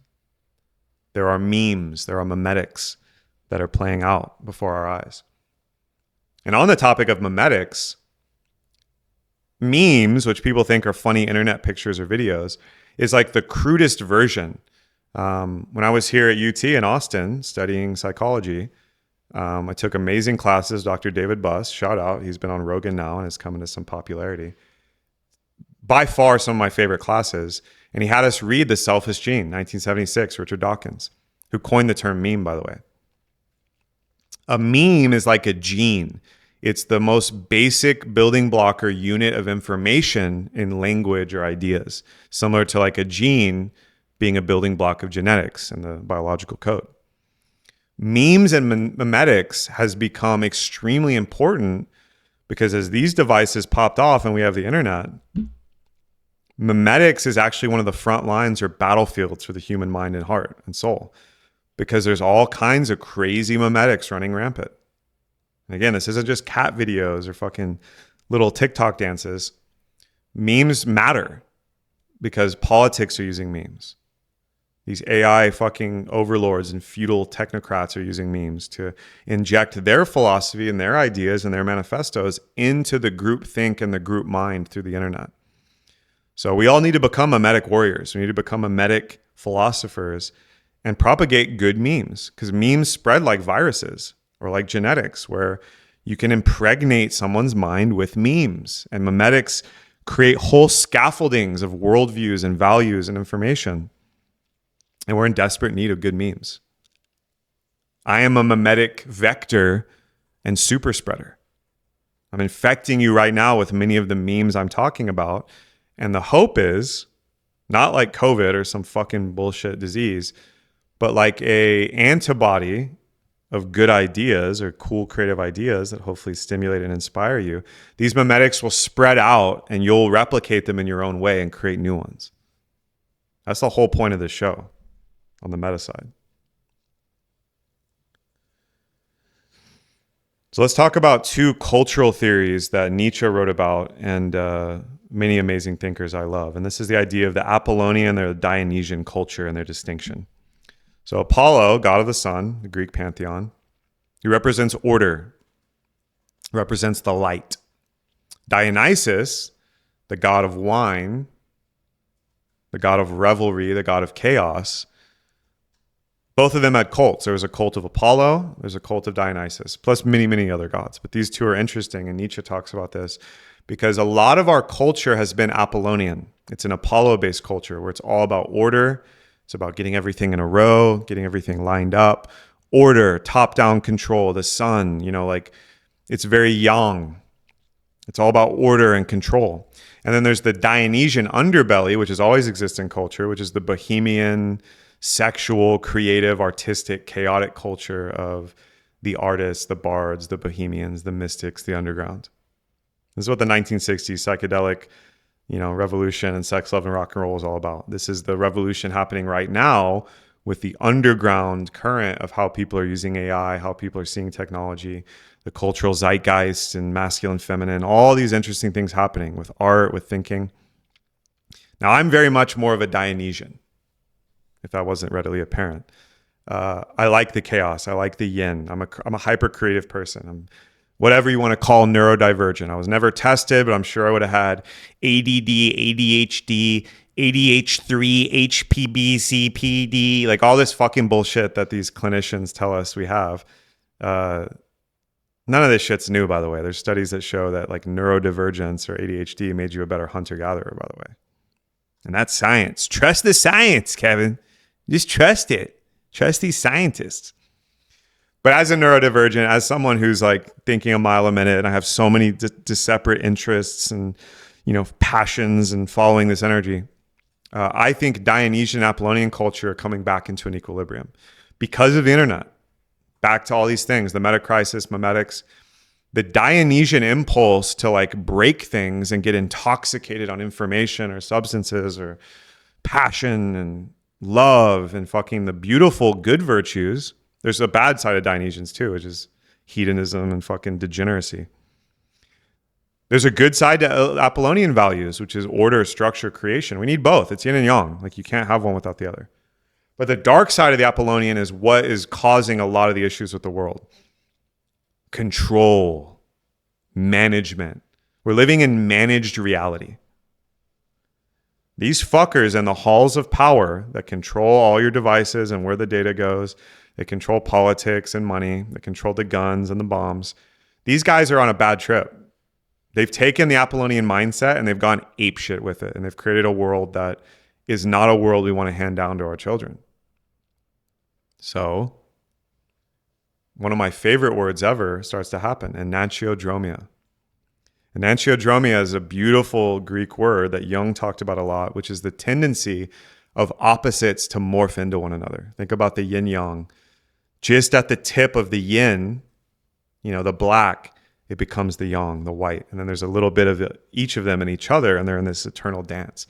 There are memes, there are mimetics that are playing out before our eyes. And on the topic of mimetics, memes, which people think are funny internet pictures or videos, is like the crudest version. When I was here at UT in Austin studying psychology, I took amazing classes. Dr. David Buss, shout out. He's been on Rogan now and has come into some popularity. By far, some of my favorite classes. And he had us read The Selfish Gene, 1976, Richard Dawkins, who coined the term meme, by the way. A meme is like a gene. It's the most basic building block or unit of information in language or ideas, similar to like a gene being a building block of genetics and the biological code. Memes and mimetics has become extremely important because as these devices popped off and we have the internet, mimetics is actually one of the front lines or battlefields for the human mind and heart and soul, because there's all kinds of crazy mimetics running rampant. And again, this isn't just cat videos or fucking little TikTok dances. Memes matter because politics are using memes. These AI fucking overlords and feudal technocrats are using memes to inject their philosophy and their ideas and their manifestos into the group think and the group mind through the internet. So we all need to become mimetic warriors. We need to become mimetic philosophers and propagate good memes, because memes spread like viruses or like genetics, where you can impregnate someone's mind with memes. And mimetics create whole scaffoldings of worldviews and values and information. And we're in desperate need of good memes. I am a mimetic vector and super spreader. I'm infecting you right now with many of the memes I'm talking about. And the hope is not like COVID or some fucking bullshit disease, but like a antibody of good ideas or cool creative ideas that hopefully stimulate and inspire you. These mimetics will spread out and you'll replicate them in your own way and create new ones. That's the whole point of this show on the meta side. So let's talk about two cultural theories that Nietzsche wrote about and many amazing thinkers I love. And this is the idea of the Apollonian or the Dionysian culture and their distinction. So Apollo, god of the sun, the Greek pantheon, he represents order, represents the light. Dionysus, the god of wine, the god of revelry, the god of chaos, both of them had cults. There was a cult of Apollo, there's a cult of Dionysus, plus many, many other gods. But these two are interesting, and Nietzsche talks about this because a lot of our culture has been Apollonian. It's an Apollo-based culture where it's all about order, It's about getting everything in a row, getting everything lined up, order, top-down control, the sun, like it's very yang. It's all about order and control. And then there's the Dionysian underbelly, which has always existed in culture, which is the bohemian, sexual, creative, artistic, chaotic culture of the artists, the bards, the bohemians, the mystics, the underground. This is what the 1960s psychedelic, revolution and sex, love, and rock and roll is all about. This is the revolution happening right now with the underground current of how people are using AI, how people are seeing technology, the cultural zeitgeist and masculine, feminine, all these interesting things happening with art, with thinking. Now, I'm very much more of a Dionysian, if that wasn't readily apparent. I like the chaos. I like the yin. I'm a hyper creative person. I'm whatever you want to call neurodivergent. I was never tested, but I'm sure I would have had ADD, ADHD, ADH3, HPB, CPD, like all this fucking bullshit that these clinicians tell us we have. None of this shit's new, by the way. There's studies that show that like neurodivergence or ADHD made you a better hunter-gatherer, by the way. And that's science. Trust the science, Kevin. Just trust it. Trust these scientists. But as a neurodivergent, as someone who's like thinking a mile a minute, and I have so many separate interests and, passions and following this energy, I think Dionysian Apollonian culture are coming back into an equilibrium because of the internet. Back to all these things, the meta crisis, mimetics, the Dionysian impulse to like break things and get intoxicated on information or substances or passion and love and fucking the beautiful good virtues. There's a bad side of Dionysians too, which is hedonism and fucking degeneracy. There's a good side to Apollonian values, which is order, structure, creation. We need both. It's yin and yang. Like you can't have one without the other. But the dark side of the Apollonian is what is causing a lot of the issues with the world. Control, management. We're living in managed reality. These fuckers in the halls of power that control all your devices and where the data goes, they control politics and money, they control the guns and the bombs. These guys are on a bad trip. They've taken the Apollonian mindset and they've gone apeshit with it. And they've created a world that is not a world we want to hand down to our children. So, one of my favorite words ever starts to happen, enantiodromia. Enantiodromia is a beautiful Greek word that Jung talked about a lot, which is the tendency of opposites to morph into one another. Think about the yin-yang. Just at the tip of the yin, the black, it becomes the yang, the white. And then there's a little bit of each of them in each other, and they're in this eternal dance.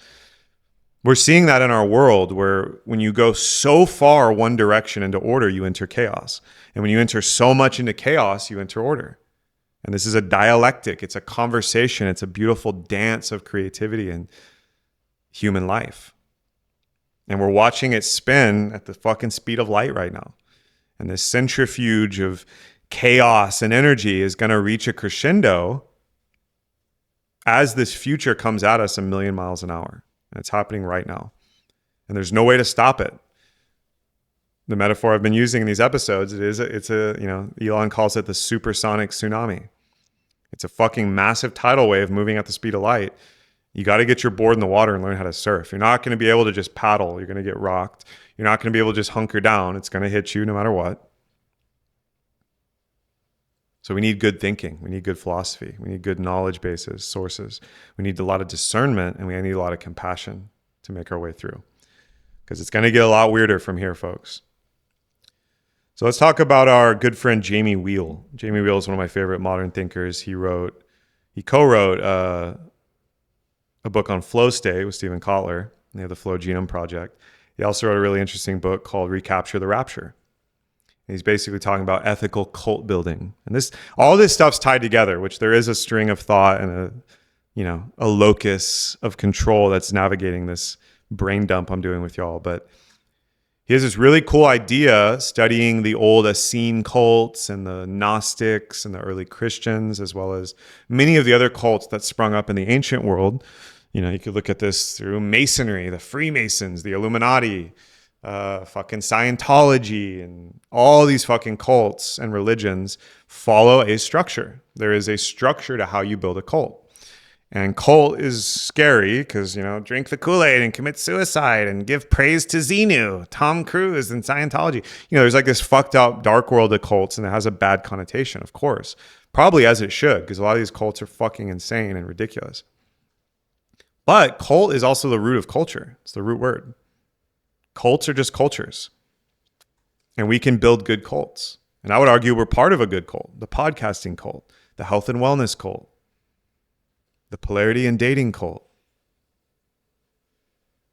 We're seeing that in our world where when you go so far one direction into order, you enter chaos. And when you enter so much into chaos, you enter order. And this is a dialectic. It's a conversation. It's a beautiful dance of creativity and human life. And we're watching it spin at the fucking speed of light right now. And this centrifuge of chaos and energy is going to reach a crescendo as this future comes at us 1,000,000 miles an hour. And it's happening right now. And there's no way to stop it. The metaphor I've been using in these episodes, Elon calls it the supersonic tsunami. It's a fucking massive tidal wave moving at the speed of light. You got to get your board in the water and learn how to surf. You're not going to be able to just paddle. You're going to get rocked. You're not going to be able to just hunker down. It's going to hit you no matter what. So we need good thinking. We need good philosophy. We need good knowledge bases, sources. We need a lot of discernment, and we need a lot of compassion to make our way through. Because it's going to get a lot weirder from here, folks. So let's talk about our good friend Jamie Wheal. Jamie Wheal is one of my favorite modern thinkers. He co-wrote a book on flow state with Stephen Kotler. They have the Flow Genome Project. He also wrote a really interesting book called Recapture the Rapture. He's basically talking about ethical cult building. And all this stuff's tied together, which there is a string of thought and a locus of control that's navigating this brain dump I'm doing with y'all. But he has this really cool idea studying the old Essene cults and the Gnostics and the early Christians, as well as many of the other cults that sprung up in the ancient world. You could look at this through Masonry, the Freemasons, the Illuminati, fucking Scientology, and all these fucking cults and religions follow a structure. There is a structure to how you build a cult. And cult is scary because, drink the Kool-Aid and commit suicide and give praise to Xenu, Tom Cruise, and Scientology. There's like this fucked up dark world of cults, and it has a bad connotation, of course. Probably as it should, because a lot of these cults are fucking insane and ridiculous. But cult is also the root of culture. It's the root word. Cults are just cultures. And we can build good cults. And I would argue we're part of a good cult. The podcasting cult, the health and wellness cult, the polarity and dating cult,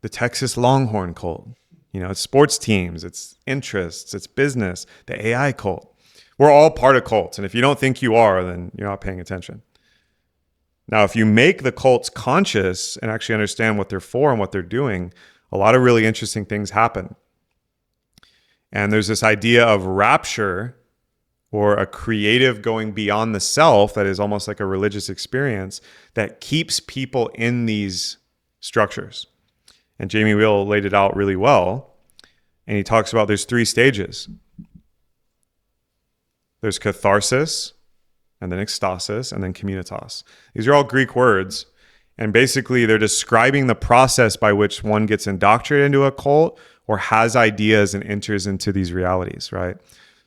the Texas Longhorn cult. It's sports teams, it's interests, it's business, the AI cult. We're all part of cults. And if you don't think you are, then you're not paying attention. Now, if you make the cults conscious and actually understand what they're for and what they're doing, a lot of really interesting things happen. And there's this idea of rapture, or a creative going beyond the self that is almost like a religious experience that keeps people in these structures. And Jamie Wheal laid it out really well. And he talks about there's 3 stages. There's catharsis, and then ecstasis, and then communitas. These are all Greek words. And basically they're describing the process by which one gets indoctrinated into a cult or has ideas and enters into these realities, right?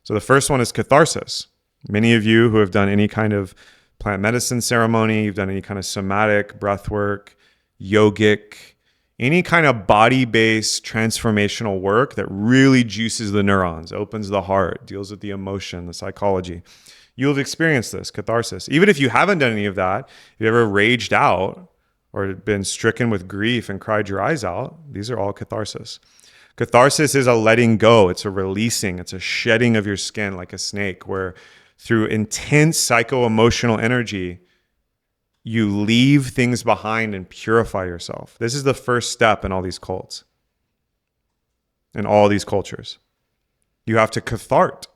So the first one is catharsis. Many of you who have done any kind of plant medicine ceremony, you've done any kind of somatic breath work, yogic, any kind of body-based transformational work that really juices the neurons, opens the heart, deals with the emotion, the psychology. You'll have experienced this, catharsis. Even if you haven't done any of that, if you ever raged out or been stricken with grief and cried your eyes out, these are all catharsis. Catharsis is a letting go. It's a releasing. It's a shedding of your skin like a snake, where through intense psycho-emotional energy, you leave things behind and purify yourself. This is the first step in all these cults, in all these cultures. You have to cathart.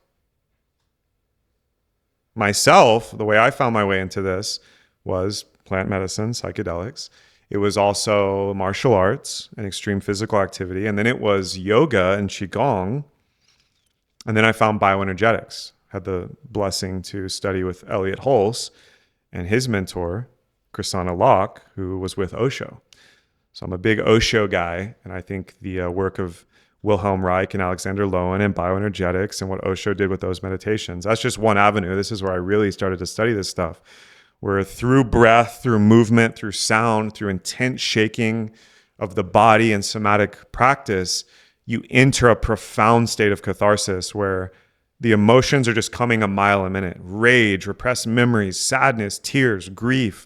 Myself, the way I found my way into this was plant medicine, psychedelics. It was also martial arts and extreme physical activity. And then it was yoga and qigong. And then I found bioenergetics. Had the blessing to study with Elliot Hulse and his mentor, Krisanna Locke, who was with Osho. So I'm a big Osho guy. And I think the work of Wilhelm Reich and Alexander Lowen and bioenergetics and what Osho did with those meditations, that's just one avenue. This is where I really started to study this stuff, where through breath, through movement, through sound, through intense shaking of the body and somatic practice, you enter a profound state of catharsis where the emotions are just coming a mile a minute. Rage, repressed memories, sadness, tears, grief.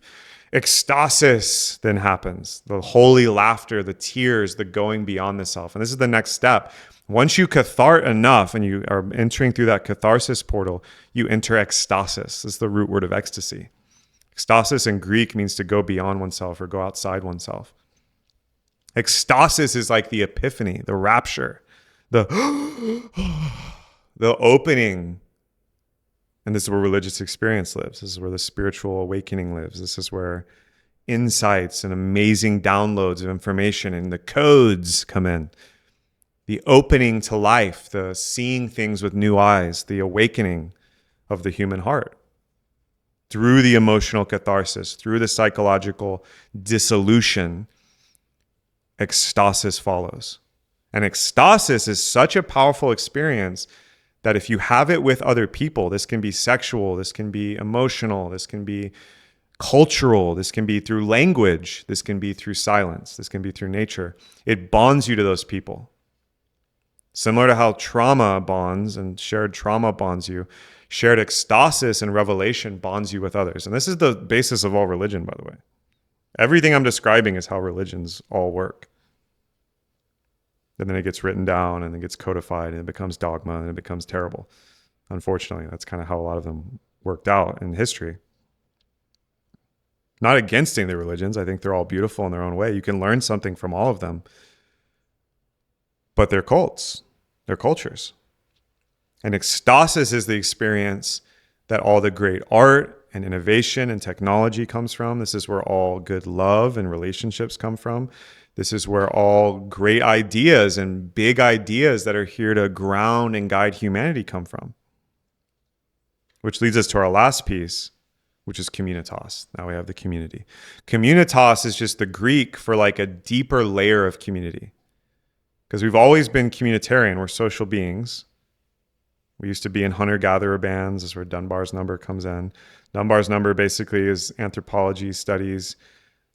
Ecstasis then happens. The holy laughter, the tears, the going beyond the self. And this is the next step. Once you cathart enough and you are entering through that catharsis portal, you enter ecstasis. This is the root word of ecstasy. Ecstasis in Greek means to go beyond oneself or go outside oneself. Ecstasis is like the epiphany, the rapture, the opening. And this is where religious experience lives. This is where the spiritual awakening lives. This is where insights and amazing downloads of information and the codes come in. The opening to life, the seeing things with new eyes, the awakening of the human heart. Through the emotional catharsis, through the psychological dissolution, ecstasis follows. And ecstasis is such a powerful experience that if you have it with other people, this can be sexual, this can be emotional, this can be cultural, this can be through language, this can be through silence, this can be through nature. It bonds you to those people. Similar to how trauma bonds and shared trauma bonds you, shared ecstasis and revelation bonds you with others. And this is the basis of all religion, by the way. Everything I'm describing is how religions all work. And then it gets written down and it gets codified and it becomes dogma and it becomes terrible. Unfortunately, that's kind of how a lot of them worked out in history. Not against any of the religions. I think they're all beautiful in their own way. You can learn something from all of them. But they're cults. They're cultures. And ecstasis is the experience that all the great art and innovation and technology comes from. This is where all good love and relationships come from. This is where all great ideas and big ideas that are here to ground and guide humanity come from. Which leads us to our last piece, which is communitas. Now we have the community. Communitas is just the Greek for like a deeper layer of community. Because we've always been communitarian. We're social beings. We used to be in hunter-gatherer bands. This is where Dunbar's number comes in. Dunbar's number basically is anthropology studies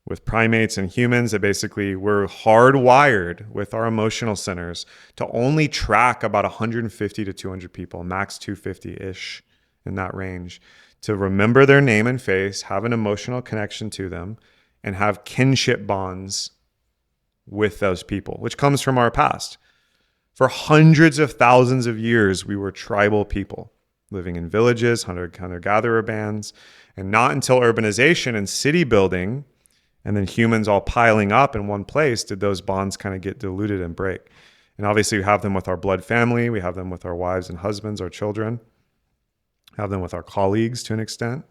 with primates and humans that basically we're hardwired with our emotional centers to only track about 150 to 200 people, max 250-ish in that range, to remember their name and face, have an emotional connection to them, and have kinship bonds with those people, which comes from our past. For hundreds of thousands of years, we were tribal people living in villages, hunter-gatherer bands, and not until urbanization and city building, and then humans all piling up in one place, did those bonds kind of get diluted and break. And obviously, we have them with our blood family, we have them with our wives and husbands, our children, have them with our colleagues to an extent.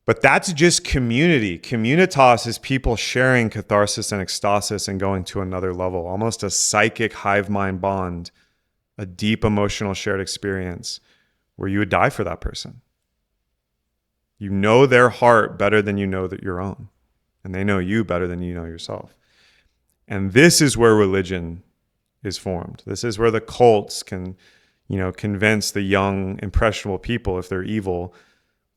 But that's just community. Communitas is people sharing catharsis and ecstasis and going to another level, almost a psychic hive mind bond, a deep emotional shared experience where you would die for that person. You know their heart better than you know that your own, and they know you better than you know yourself. And this is where religion is formed. This is where the cults can, convince the young, impressionable people, if they're evil,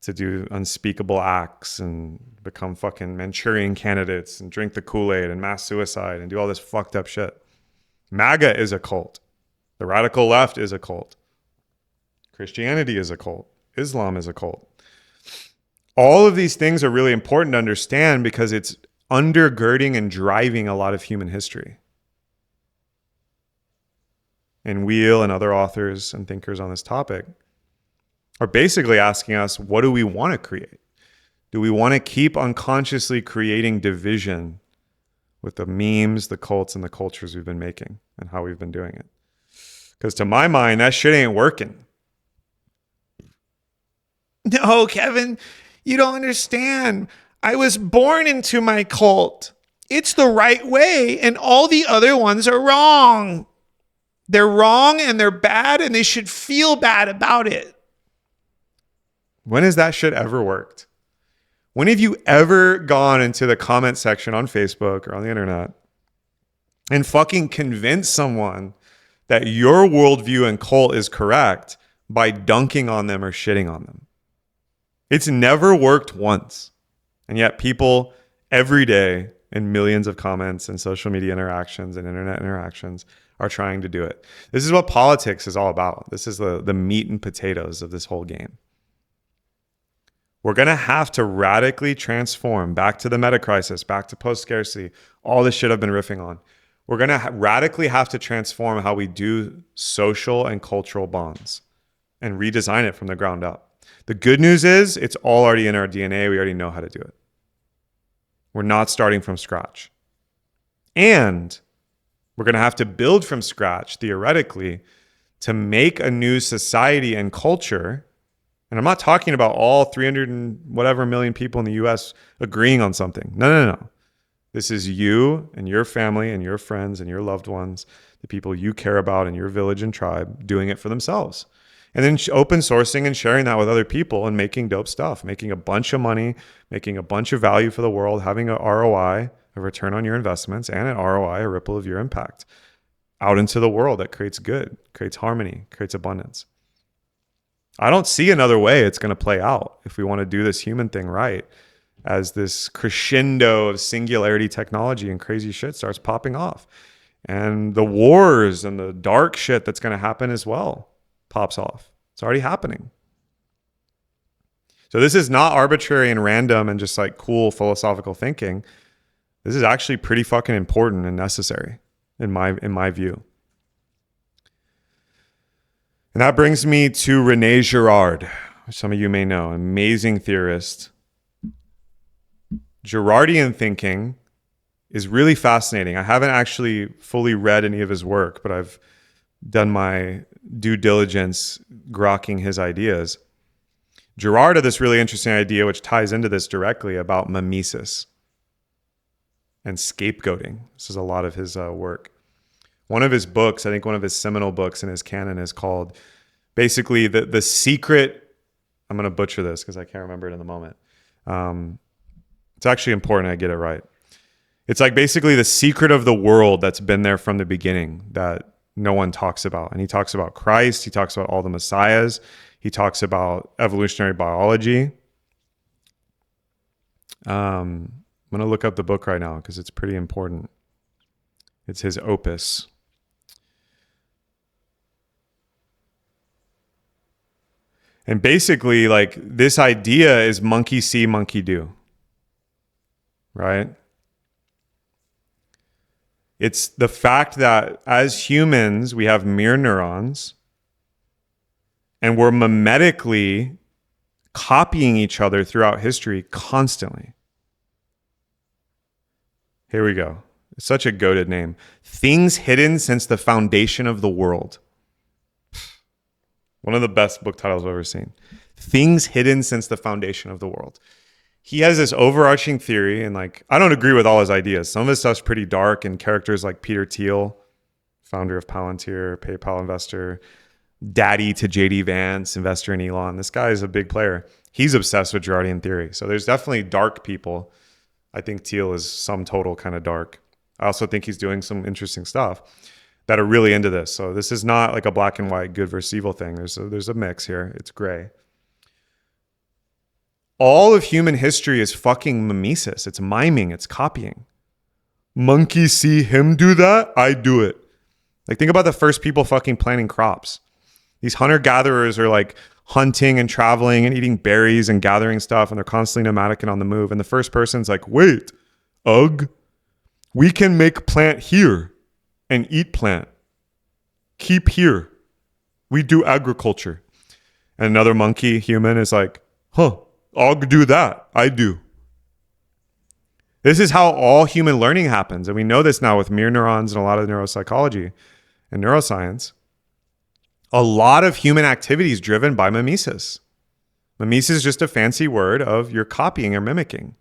to do unspeakable acts and become fucking Manchurian candidates and drink the Kool-Aid and mass suicide and do all this fucked up shit. MAGA is a cult. The radical left is a cult. Christianity is a cult. Islam is a cult. All of these things are really important to understand because it's undergirding and driving a lot of human history. And Wheel and other authors and thinkers on this topic are basically asking us, what do we want to create? Do we want to keep unconsciously creating division with the memes, the cults, and the cultures we've been making and how we've been doing it? Because to my mind, that shit ain't working. No, Kevin, you don't understand. I was born into my cult. It's the right way, and all the other ones are wrong. They're wrong and they're bad, and they should feel bad about it. When has that shit ever worked? When have you ever gone into the comment section on Facebook or on the internet and fucking convinced someone that your worldview and cult is correct by dunking on them or shitting on them? It's never worked once. And yet people every day in millions of comments and social media interactions and internet interactions are trying to do it. This is what politics is all about. This is the meat and potatoes of this whole game. We're going to have to radically transform back to the meta crisis, back to post-scarcity, all this shit I've been riffing on. We're going to radically have to transform how we do social and cultural bonds and redesign it from the ground up. The good news is it's all already in our DNA. We already know how to do it. We're not starting from scratch. And we're going to have to build from scratch, theoretically, to make a new society and culture. And I'm not talking about all 300 and whatever million people in the US agreeing on something. No. This is you and your family and your friends and your loved ones, the people you care about in your village and tribe, doing it for themselves. And then open sourcing and sharing that with other people and making dope stuff, making a bunch of money, making a bunch of value for the world, having a ROI, a return on your investments, and an ROI, a ripple of your impact out into the world that creates good, creates harmony, creates abundance. I don't see another way it's going to play out if we want to do this human thing right, as this crescendo of singularity technology and crazy shit starts popping off. And the wars and the dark shit that's going to happen as well pops off. It's already happening. So this is not arbitrary and random and just like cool philosophical thinking. This is actually pretty fucking important and necessary in my view. And that brings me to René Girard, which some of you may know, amazing theorist. Girardian thinking is really fascinating. I haven't actually fully read any of his work, but I've done my due diligence grokking his ideas. Girard had this really interesting idea, which ties into this directly, about mimesis and scapegoating. This is a lot of his work. One of his books, I think one of his seminal books in his canon, is called basically the secret I'm going to butcher this because I can't remember it in the moment. It's actually important I get it right. It's like basically the secret of the world that's been there from the beginning that no one talks about. And he talks about Christ. He talks about all the messiahs. He talks about evolutionary biology. I'm going to look up the book right now because it's pretty important. It's his opus. And basically, like, this idea is monkey see, monkey do. Right? It's the fact that as humans, we have mirror neurons and we're mimetically copying each other throughout history constantly. Here we go. It's such a goated name. Things hidden since the foundation of the world. One of the best book titles I've ever seen. Things hidden since the foundation of the world. He has this overarching theory, and like, I don't agree with all his ideas. Some of his stuff's pretty dark, and characters like Peter Thiel, founder of Palantir, PayPal investor, daddy to JD Vance, investor in Elon. This guy is a big player. He's obsessed with Girardian theory. So there's definitely dark people. I think Thiel is sum total kind of dark. I also think he's doing some interesting stuff that are really into this. So this is not like a black and white good versus evil thing. There's a mix here. It's gray. All of human history is fucking mimesis. It's miming. It's copying. Monkey see him do that, I do it. Like, think about the first people fucking planting crops. These hunter-gatherers are like hunting and traveling and eating berries and gathering stuff, and they're constantly nomadic and on the move. And the first person's like, wait, we can make plant here and eat plant. Keep here. We do agriculture. And another monkey human is like, I'll do that. I do. This is how all human learning happens. And we know this now with mirror neurons and a lot of neuropsychology and neuroscience. A lot of human activity is driven by mimesis. Mimesis is just a fancy word of you're copying or mimicking.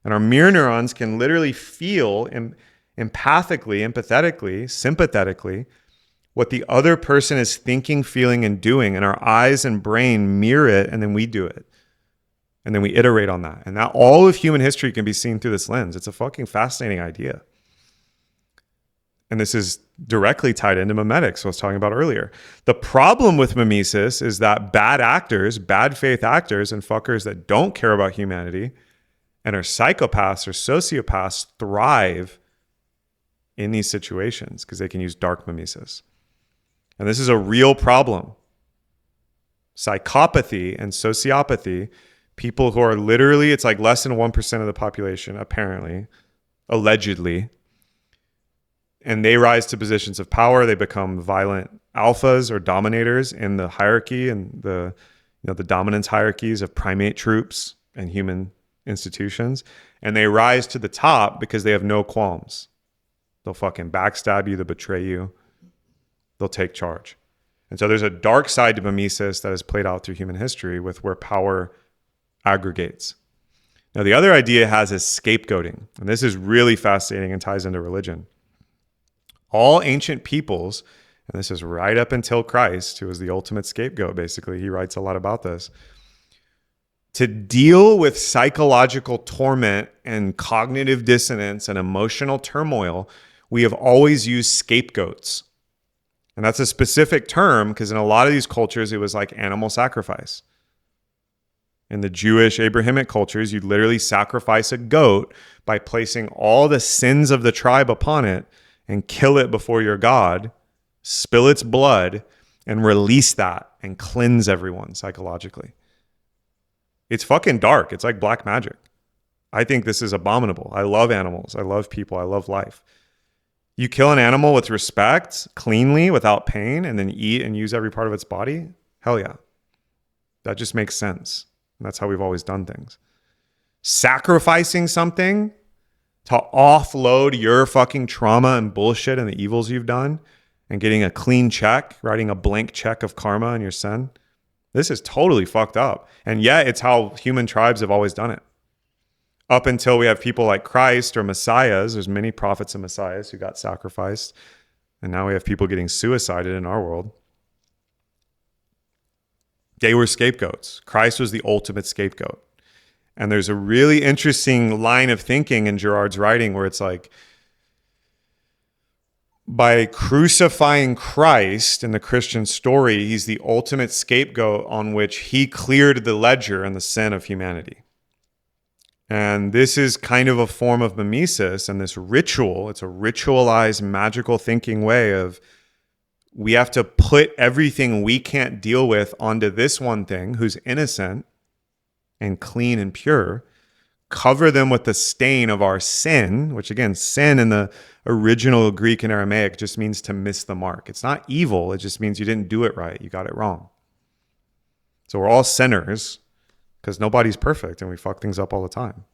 And our mirror neurons can literally feel empathically, empathetically, sympathetically what the other person is thinking, feeling, and doing. And our eyes and brain mirror it, and then we do it. And then we iterate on that. And that all of human history can be seen through this lens. It's a fucking fascinating idea. And this is directly tied into mimetics, I was talking about earlier. The problem with mimesis is that bad actors, bad faith actors, and fuckers that don't care about humanity and are psychopaths or sociopaths thrive in these situations because they can use dark mimesis. And this is a real problem. Psychopathy and sociopathy, people who are literally, it's like less than 1% of the population, apparently, allegedly, and they rise to positions of power. They become violent alphas or dominators in the hierarchy and the dominance hierarchies of primate troops and human institutions. And they rise to the top because they have no qualms. They'll fucking backstab you. They'll betray you. They'll take charge. And so there's a dark side to mimesis that is played out through human history with where power aggregates. Now, the other idea it has is scapegoating. And this is really fascinating and ties into religion. All ancient peoples, and this is right up until Christ, who was the ultimate scapegoat, basically. He writes a lot about this. To deal with psychological torment and cognitive dissonance and emotional turmoil, we have always used scapegoats. And that's a specific term because in a lot of these cultures, it was like animal sacrifice. In the Jewish Abrahamic cultures, you'd literally sacrifice a goat by placing all the sins of the tribe upon it and kill it before your God, spill its blood, and release that and cleanse everyone psychologically. It's fucking dark. It's like black magic. I think this is abominable. I love animals. I love people. I love life. You kill an animal with respect, cleanly, without pain, and then eat and use every part of its body? Hell yeah. That just makes sense. And that's how we've always done things. Sacrificing something to offload your fucking trauma and bullshit and the evils you've done and getting a clean check, writing a blank check of karma and your sin. This is totally fucked up. And yet it's how human tribes have always done it. Up until we have people like Christ or messiahs. There's many prophets and messiahs who got sacrificed. And now we have people getting suicided in our world. They were scapegoats. Christ was the ultimate scapegoat. And there's a really interesting line of thinking in Girard's writing where it's like, by crucifying Christ in the Christian story, he's the ultimate scapegoat on which he cleared the ledger and the sin of humanity. And this is kind of a form of mimesis and this ritual. It's a ritualized, magical thinking way of we have to put everything we can't deal with onto this one thing who's innocent and clean and pure, cover them with the stain of our sin, which again, sin in the original Greek and Aramaic just means to miss the mark. It's not evil. It just means you didn't do it right. You got it wrong. So we're all sinners because nobody's perfect and we fuck things up all the time.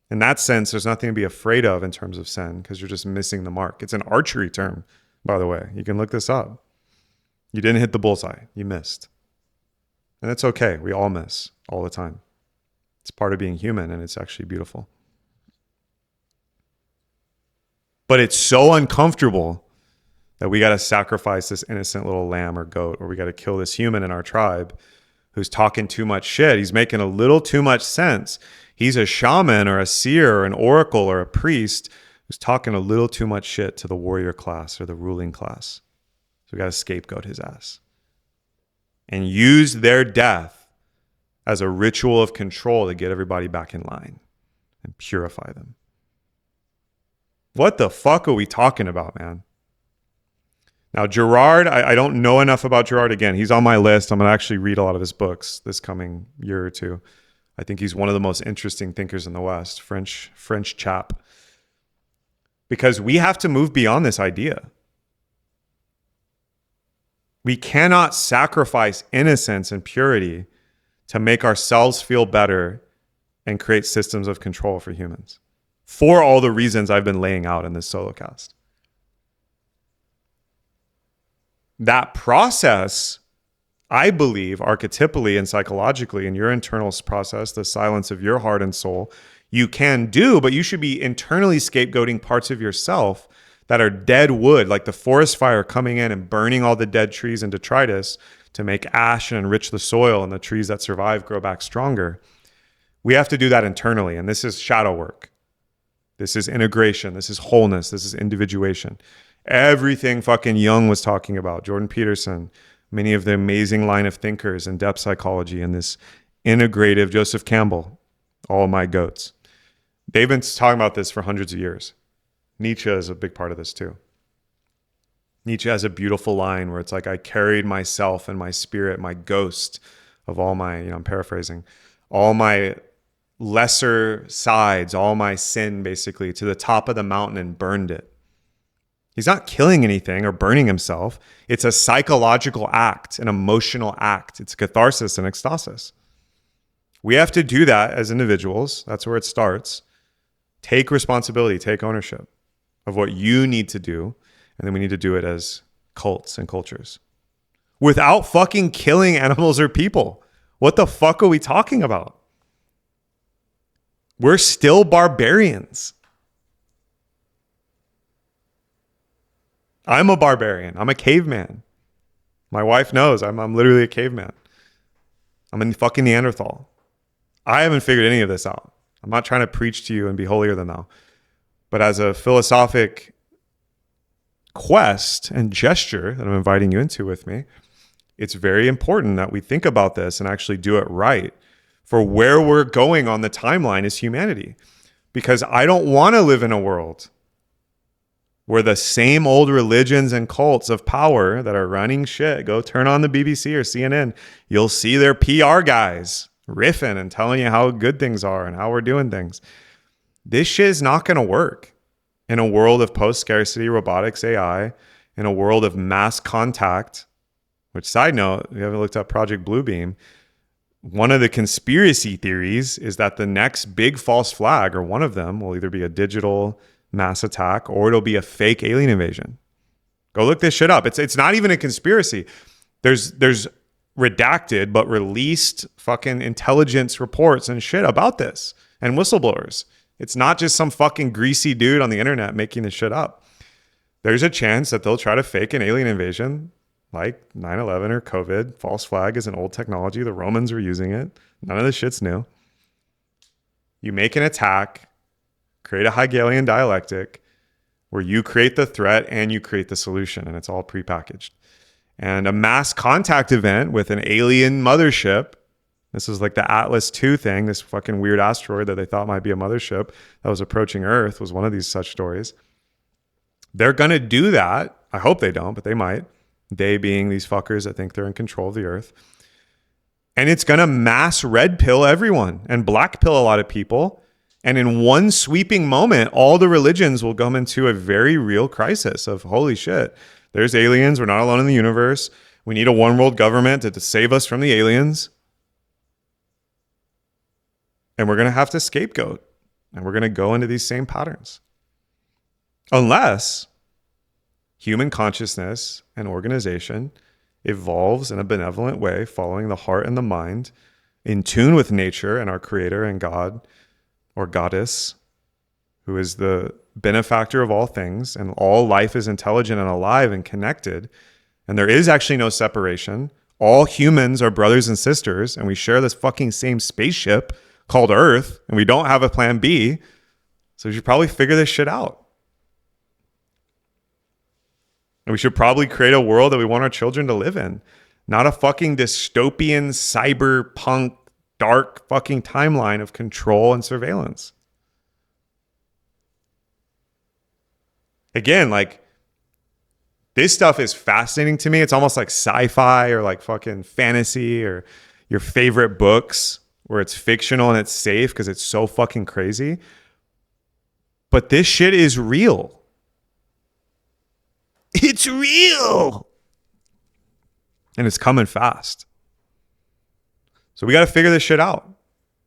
In that sense, there's nothing to be afraid of in terms of sin because you're just missing the mark. It's an archery term, by the way. You can look this up. You didn't hit the bullseye. You missed. And it's okay. We all miss all the time. It's part of being human, and it's actually beautiful. But it's so uncomfortable that we got to sacrifice this innocent little lamb or goat, or we got to kill this human in our tribe who's talking too much shit. He's making a little too much sense. He's a shaman or a seer or an oracle or a priest who's talking a little too much shit to the warrior class or the ruling class. So we got to scapegoat his ass and use their death as a ritual of control to get everybody back in line and purify them. What the fuck are we talking about, man? Now, Girard, I don't know enough about Girard. Again, he's on my list. I'm going to actually read a lot of his books this coming year or two. I think he's one of the most interesting thinkers in the West, French chap. Because we have to move beyond this idea. We cannot sacrifice innocence and purity to make ourselves feel better and create systems of control for humans. For all the reasons I've been laying out in this solo cast. That process, I believe, archetypally and psychologically in your internal process, the silence of your heart and soul, you can do, but you should be internally scapegoating parts of yourself that are dead wood, like the forest fire coming in and burning all the dead trees and detritus to make ash and enrich the soil, and the trees that survive grow back stronger. We have to do that internally, and this is shadow work. This is integration. This is wholeness. This is individuation. Everything fucking Jung was talking about, Jordan Peterson, many of the amazing line of thinkers in depth psychology, and this integrative Joseph Campbell, all my goats. They've been talking about this for hundreds of years. Nietzsche is a big part of this too. Nietzsche has a beautiful line where it's like, I carried myself and my spirit, my ghost of all my, I'm paraphrasing, all my lesser sides, all my sin basically, to the top of the mountain and burned it. He's not killing anything or burning himself. It's a psychological act, an emotional act. It's catharsis and ecstasis. We have to do that as individuals. That's where it starts. Take responsibility, take ownership of what you need to do. And then we need to do it as cults and cultures without fucking killing animals or people. What the fuck are we talking about? We're still barbarians. I'm a barbarian. I'm a caveman. My wife knows I'm literally a caveman. I'm a fucking Neanderthal. I haven't figured any of this out. I'm not trying to preach to you and be holier than thou. But as a philosophic quest and gesture that I'm inviting you into with me, it's very important that we think about this and actually do it right for where we're going on the timeline as humanity. Because I don't want to live in a world where the same old religions and cults of power that are running shit, go turn on the BBC or CNN, you'll see their PR guys riffing and telling you how good things are and how we're doing things. This shit is not going to work in a world of post-scarcity, robotics, AI, in a world of mass contact, which, side note, if you haven't looked up Project Bluebeam, one of the conspiracy theories is that the next big false flag, or one of them, will either be a digital mass attack or it'll be a fake alien invasion. Go look this shit up. It's not even a conspiracy. There's redacted but released fucking intelligence reports and shit about this and whistleblowers. It's not just some fucking greasy dude on the internet making this shit up. There's a chance that they'll try to fake an alien invasion. like 9/11 or COVID. False flag is an old technology. The Romans were using it. None of this shit's new. You make an attack, create a Hegelian dialectic where you create the threat and you create the solution, and it's all prepackaged. And a mass contact event with an alien mothership. This is like the Atlas II thing, this fucking weird asteroid that they thought might be a mothership that was approaching Earth was one of these such stories. They're going to do that. I hope they don't, but they might. They being these fuckers that think they're in control of the Earth. And it's going to mass red pill everyone and black pill a lot of people. And in one sweeping moment, all the religions will come into a very real crisis of, holy shit, there's aliens. We're not alone in the universe. We need a one world government to save us from the aliens. And we're going to have to scapegoat. And we're going to go into these same patterns. Unless human consciousness and organization evolves in a benevolent way, following the heart and the mind, in tune with nature and our creator and God or goddess, who is the benefactor of all things, and all life is intelligent and alive and connected. And there is actually no separation. All humans are brothers and sisters, and we share this fucking same spaceship called Earth, and we don't have a plan B. So we should probably figure this shit out. And we should probably create a world that we want our children to live in. Not a fucking dystopian, cyberpunk, dark fucking timeline of control and surveillance. Again, like, this stuff is fascinating to me. It's almost like sci-fi or like fucking fantasy or your favorite books where it's fictional and it's safe because it's so fucking crazy. But this shit is real. It's real. And it's coming fast. So we got to figure this shit out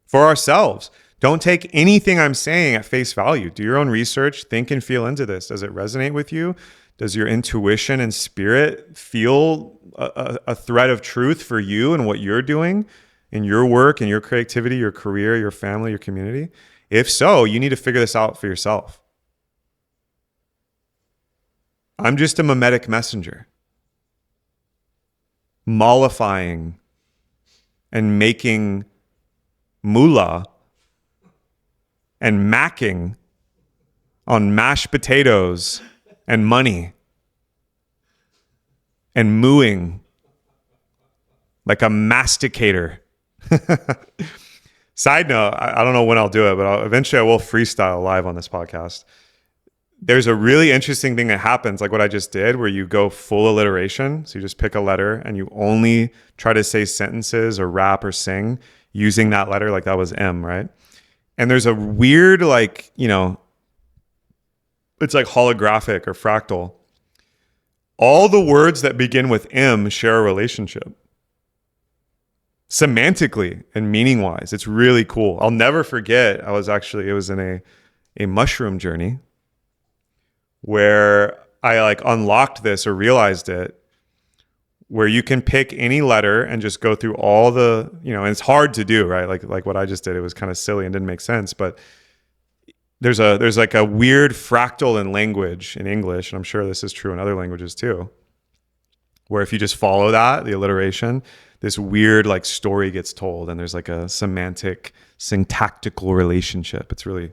for ourselves. Don't take anything I'm saying at face value. Do your own research. Think and feel into this. Does it resonate with you? Does your intuition and spirit feel a thread of truth for you and what you're doing in your work, in your creativity, your career, your family, your community? If so, you need to figure this out for yourself. I'm just a mimetic messenger, mollifying and making moolah and macking on mashed potatoes and money and mooing like a masticator. Side note, I don't know when I'll do it, but eventually I will freestyle live on this podcast. There's a really interesting thing that happens, like what I just did, where you go full alliteration. So you just pick a letter and you only try to say sentences or rap or sing using that letter. Like that was M, right? And there's a weird, like, you know, it's like holographic or fractal. All the words that begin with M share a relationship. Semantically and meaning-wise, it's really cool. I'll never forget, it was in a mushroom journey where I like unlocked this or realized it, where you can pick any letter and just go through all the, you know, and it's hard to do, right? Like what I just did, it was kind of silly and didn't make sense, but there's like a weird fractal in language in English, and I'm sure this is true in other languages too, where if you just follow that, the alliteration, this weird like story gets told, and there's like a semantic, syntactical relationship. It's really,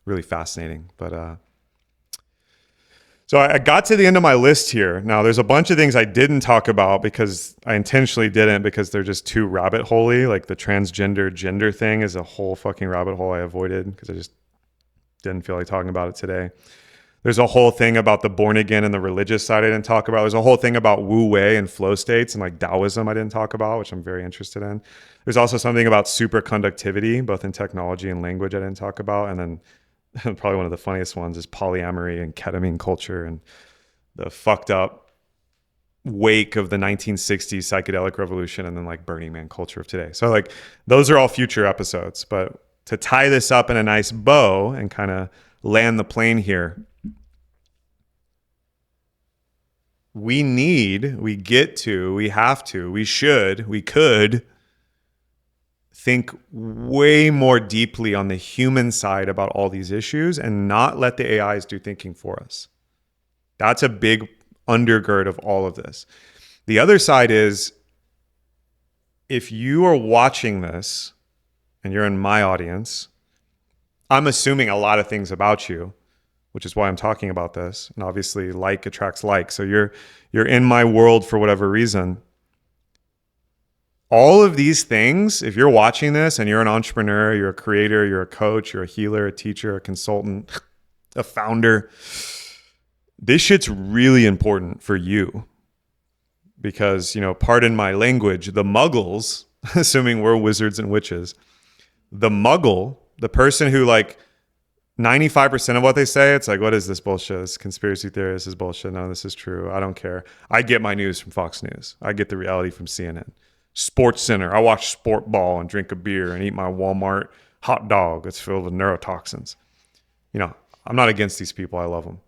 really fascinating. But so I got to the end of my list here. Now there's a bunch of things I didn't talk about because I intentionally didn't, because they're just too rabbit holey. Like the transgender gender thing is a whole fucking rabbit hole I avoided because I just didn't feel like talking about it today. There's a whole thing about the born again and the religious side I didn't talk about. There's a whole thing about Wu Wei and flow states and like Taoism I didn't talk about, which I'm very interested in. There's also something about superconductivity, both in technology and language I didn't talk about. And then probably one of the funniest ones is polyamory and ketamine culture and the fucked up wake of the 1960s psychedelic revolution and then like Burning Man culture of today. So like those are all future episodes. But to tie this up in a nice bow and kind of land the plane here, we could think way more deeply on the human side about all these issues and not let the AIs do thinking for us. That's a big undergird of all of this. The other side is, if you are watching this and you're in my audience, I'm assuming a lot of things about you, which is why I'm talking about this. And obviously like attracts like. So you're in my world for whatever reason. All of these things, if you're watching this and you're an entrepreneur, you're a creator, you're a coach, you're a healer, a teacher, a consultant, a founder, this shit's really important for you. Because, pardon my language, the muggles, assuming we're wizards and witches, the muggle, the person who 95% of what they say, it's like, what is this bullshit? This conspiracy theory, this is bullshit. No, this is true. I don't care. I get my news from Fox News. I get the reality from CNN. Sports Center. I watch sport ball and drink a beer and eat my Walmart hot dog that's filled with neurotoxins. I'm not against these people. I love them.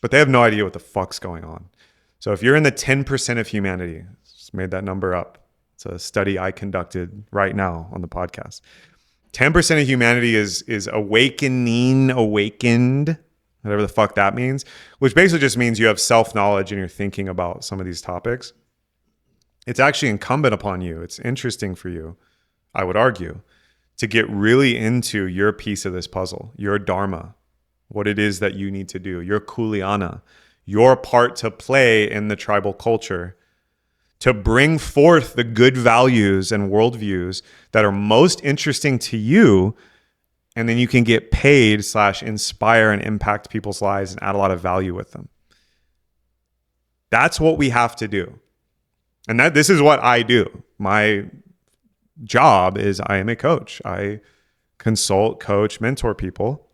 But they have no idea what the fuck's going on. So if you're in the 10% of humanity, just made that number up. It's a study I conducted right now on the podcast. 10% of humanity is awakened, whatever the fuck that means, which basically just means you have self-knowledge and you're thinking about some of these topics. It's actually incumbent upon you. It's interesting for you, I would argue, to get really into your piece of this puzzle, your dharma, what it is that you need to do, your kuleana, your part to play in the tribal culture, to bring forth the good values and worldviews that are most interesting to you, and then you can get paid / inspire and impact people's lives and add a lot of value with them. That's what we have to do. And this is what I do. My job is I am a coach. I consult, coach, mentor people.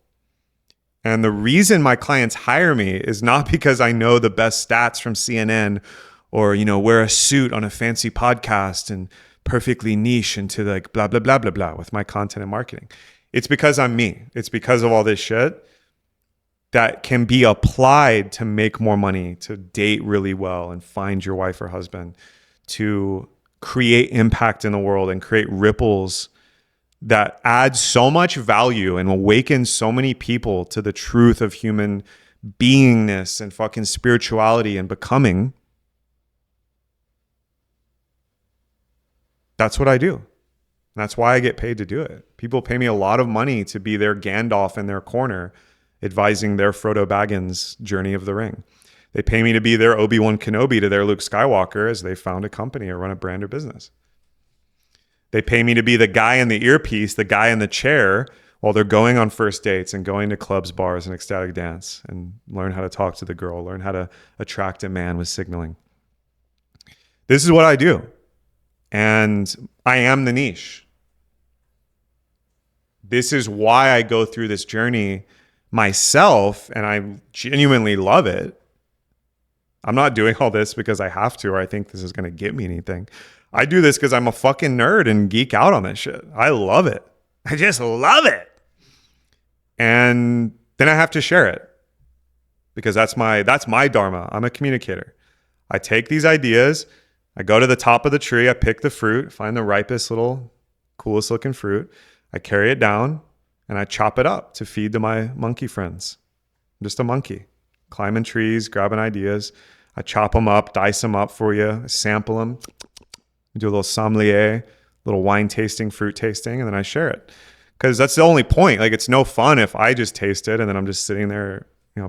And the reason my clients hire me is not because I know the best stats from CNN or, wear a suit on a fancy podcast and perfectly niche into blah, blah, blah, blah, blah with my content and marketing. It's because I'm me. It's because of all this shit that can be applied to make more money, to date really well and find your wife or husband, to create impact in the world and create ripples that add so much value and awaken so many people to the truth of human beingness and fucking spirituality and becoming. That's what I do. That's why I get paid to do it. People pay me a lot of money to be their Gandalf in their corner, advising their Frodo Baggins journey of the ring. They pay me to be their Obi-Wan Kenobi to their Luke Skywalker as they found a company or run a brand or business. They pay me to be the guy in the earpiece, the guy in the chair while they're going on first dates and going to clubs, bars, and ecstatic dance and learn how to talk to the girl, learn how to attract a man with signaling. This is what I do. And I am the niche. This is why I go through this journey myself, and I genuinely love it. I'm not doing all this because I have to or I think this is going to get me anything. I do this because I'm a fucking nerd and geek out on this shit. I love it. I just love it. And then I have to share it because that's my dharma. I'm a communicator. I take these ideas, I go to the top of the tree, I pick the fruit, find the ripest little, coolest looking fruit. I carry it down and I chop it up to feed to my monkey friends. I'm just a monkey, climbing trees, grabbing ideas. I chop them up, dice them up for you, I sample them. Do a little sommelier, little wine tasting, fruit tasting, and then I share it. Because that's the only point. It's no fun if I just taste it and then I'm just sitting there,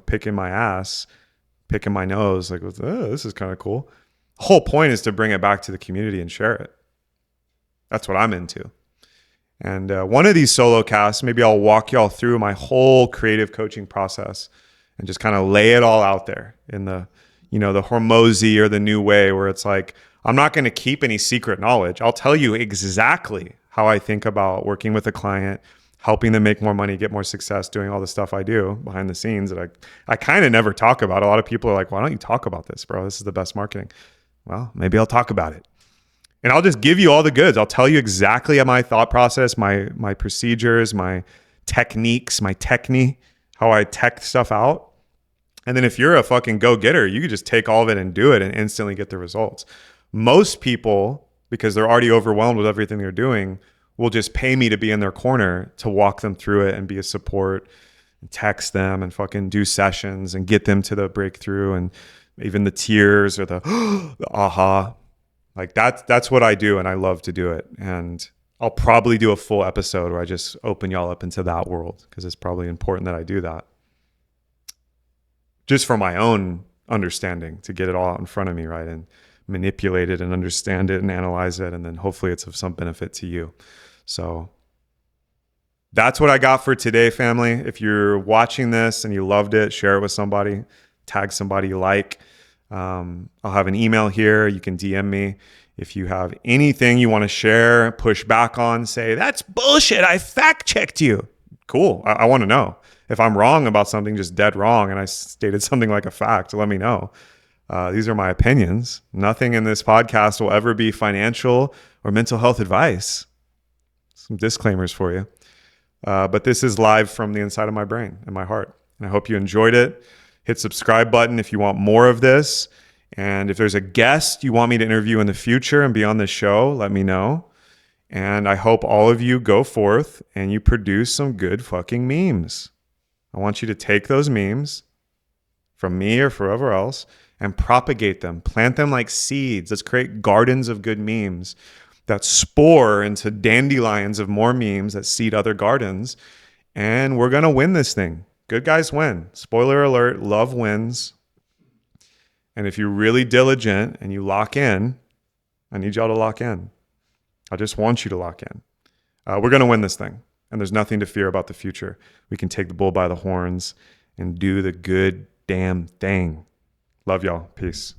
picking my ass, picking my nose, this is kind of cool. The whole point is to bring it back to the community and share it. That's what I'm into. And one of these solo casts, maybe I'll walk y'all through my whole creative coaching process and just kind of lay it all out there in the, the Hormozy or the new way where it's I'm not going to keep any secret knowledge. I'll tell you exactly how I think about working with a client, helping them make more money, get more success, doing all the stuff I do behind the scenes that I kind of never talk about. A lot of people are like, why don't you talk about this, bro? This is the best marketing. Well, maybe I'll talk about it. And I'll just give you all the goods. I'll tell you exactly my thought process, my procedures, my techniques, my technique, how I tech stuff out. And then if you're a fucking go-getter, you could just take all of it and do it and instantly get the results. Most people, because they're already overwhelmed with everything they're doing, will just pay me to be in their corner to walk them through it and be a support and text them and fucking do sessions and get them to the breakthrough and even the tears or the, the aha. Like that's what I do, and I love to do it. And I'll probably do a full episode where I just open y'all up into that world, because it's probably important that I do that. Just for my own understanding, to get it all out in front of me, right? And manipulate it and understand it and analyze it. And then hopefully it's of some benefit to you. So that's what I got for today, family. If you're watching this and you loved it, share it with somebody, tag somebody you like. I'll have an email here. You can DM me. If you have anything you want to share, push back on, say, that's bullshit, I fact checked you. Cool. I want to know. If I'm wrong about something, just dead wrong, and I stated something like a fact, let me know. These are my opinions. Nothing in this podcast will ever be financial or mental health advice. Some disclaimers for you. But this is live from the inside of my brain and my heart. And I hope you enjoyed it. Hit subscribe button if you want more of this. And if there's a guest you want me to interview in the future and be on the show, let me know. And I hope all of you go forth and you produce some good fucking memes. I want you to take those memes from me or forever else and propagate them. Plant them like seeds. Let's create gardens of good memes that spore into dandelions of more memes that seed other gardens. And we're going to win this thing. Good guys win. Spoiler alert, love wins. And if you're really diligent and you lock in, I need y'all to lock in. I just want you to lock in. We're going to win this thing. And there's nothing to fear about the future. We can take the bull by the horns and do the good damn thing. Love y'all. Peace.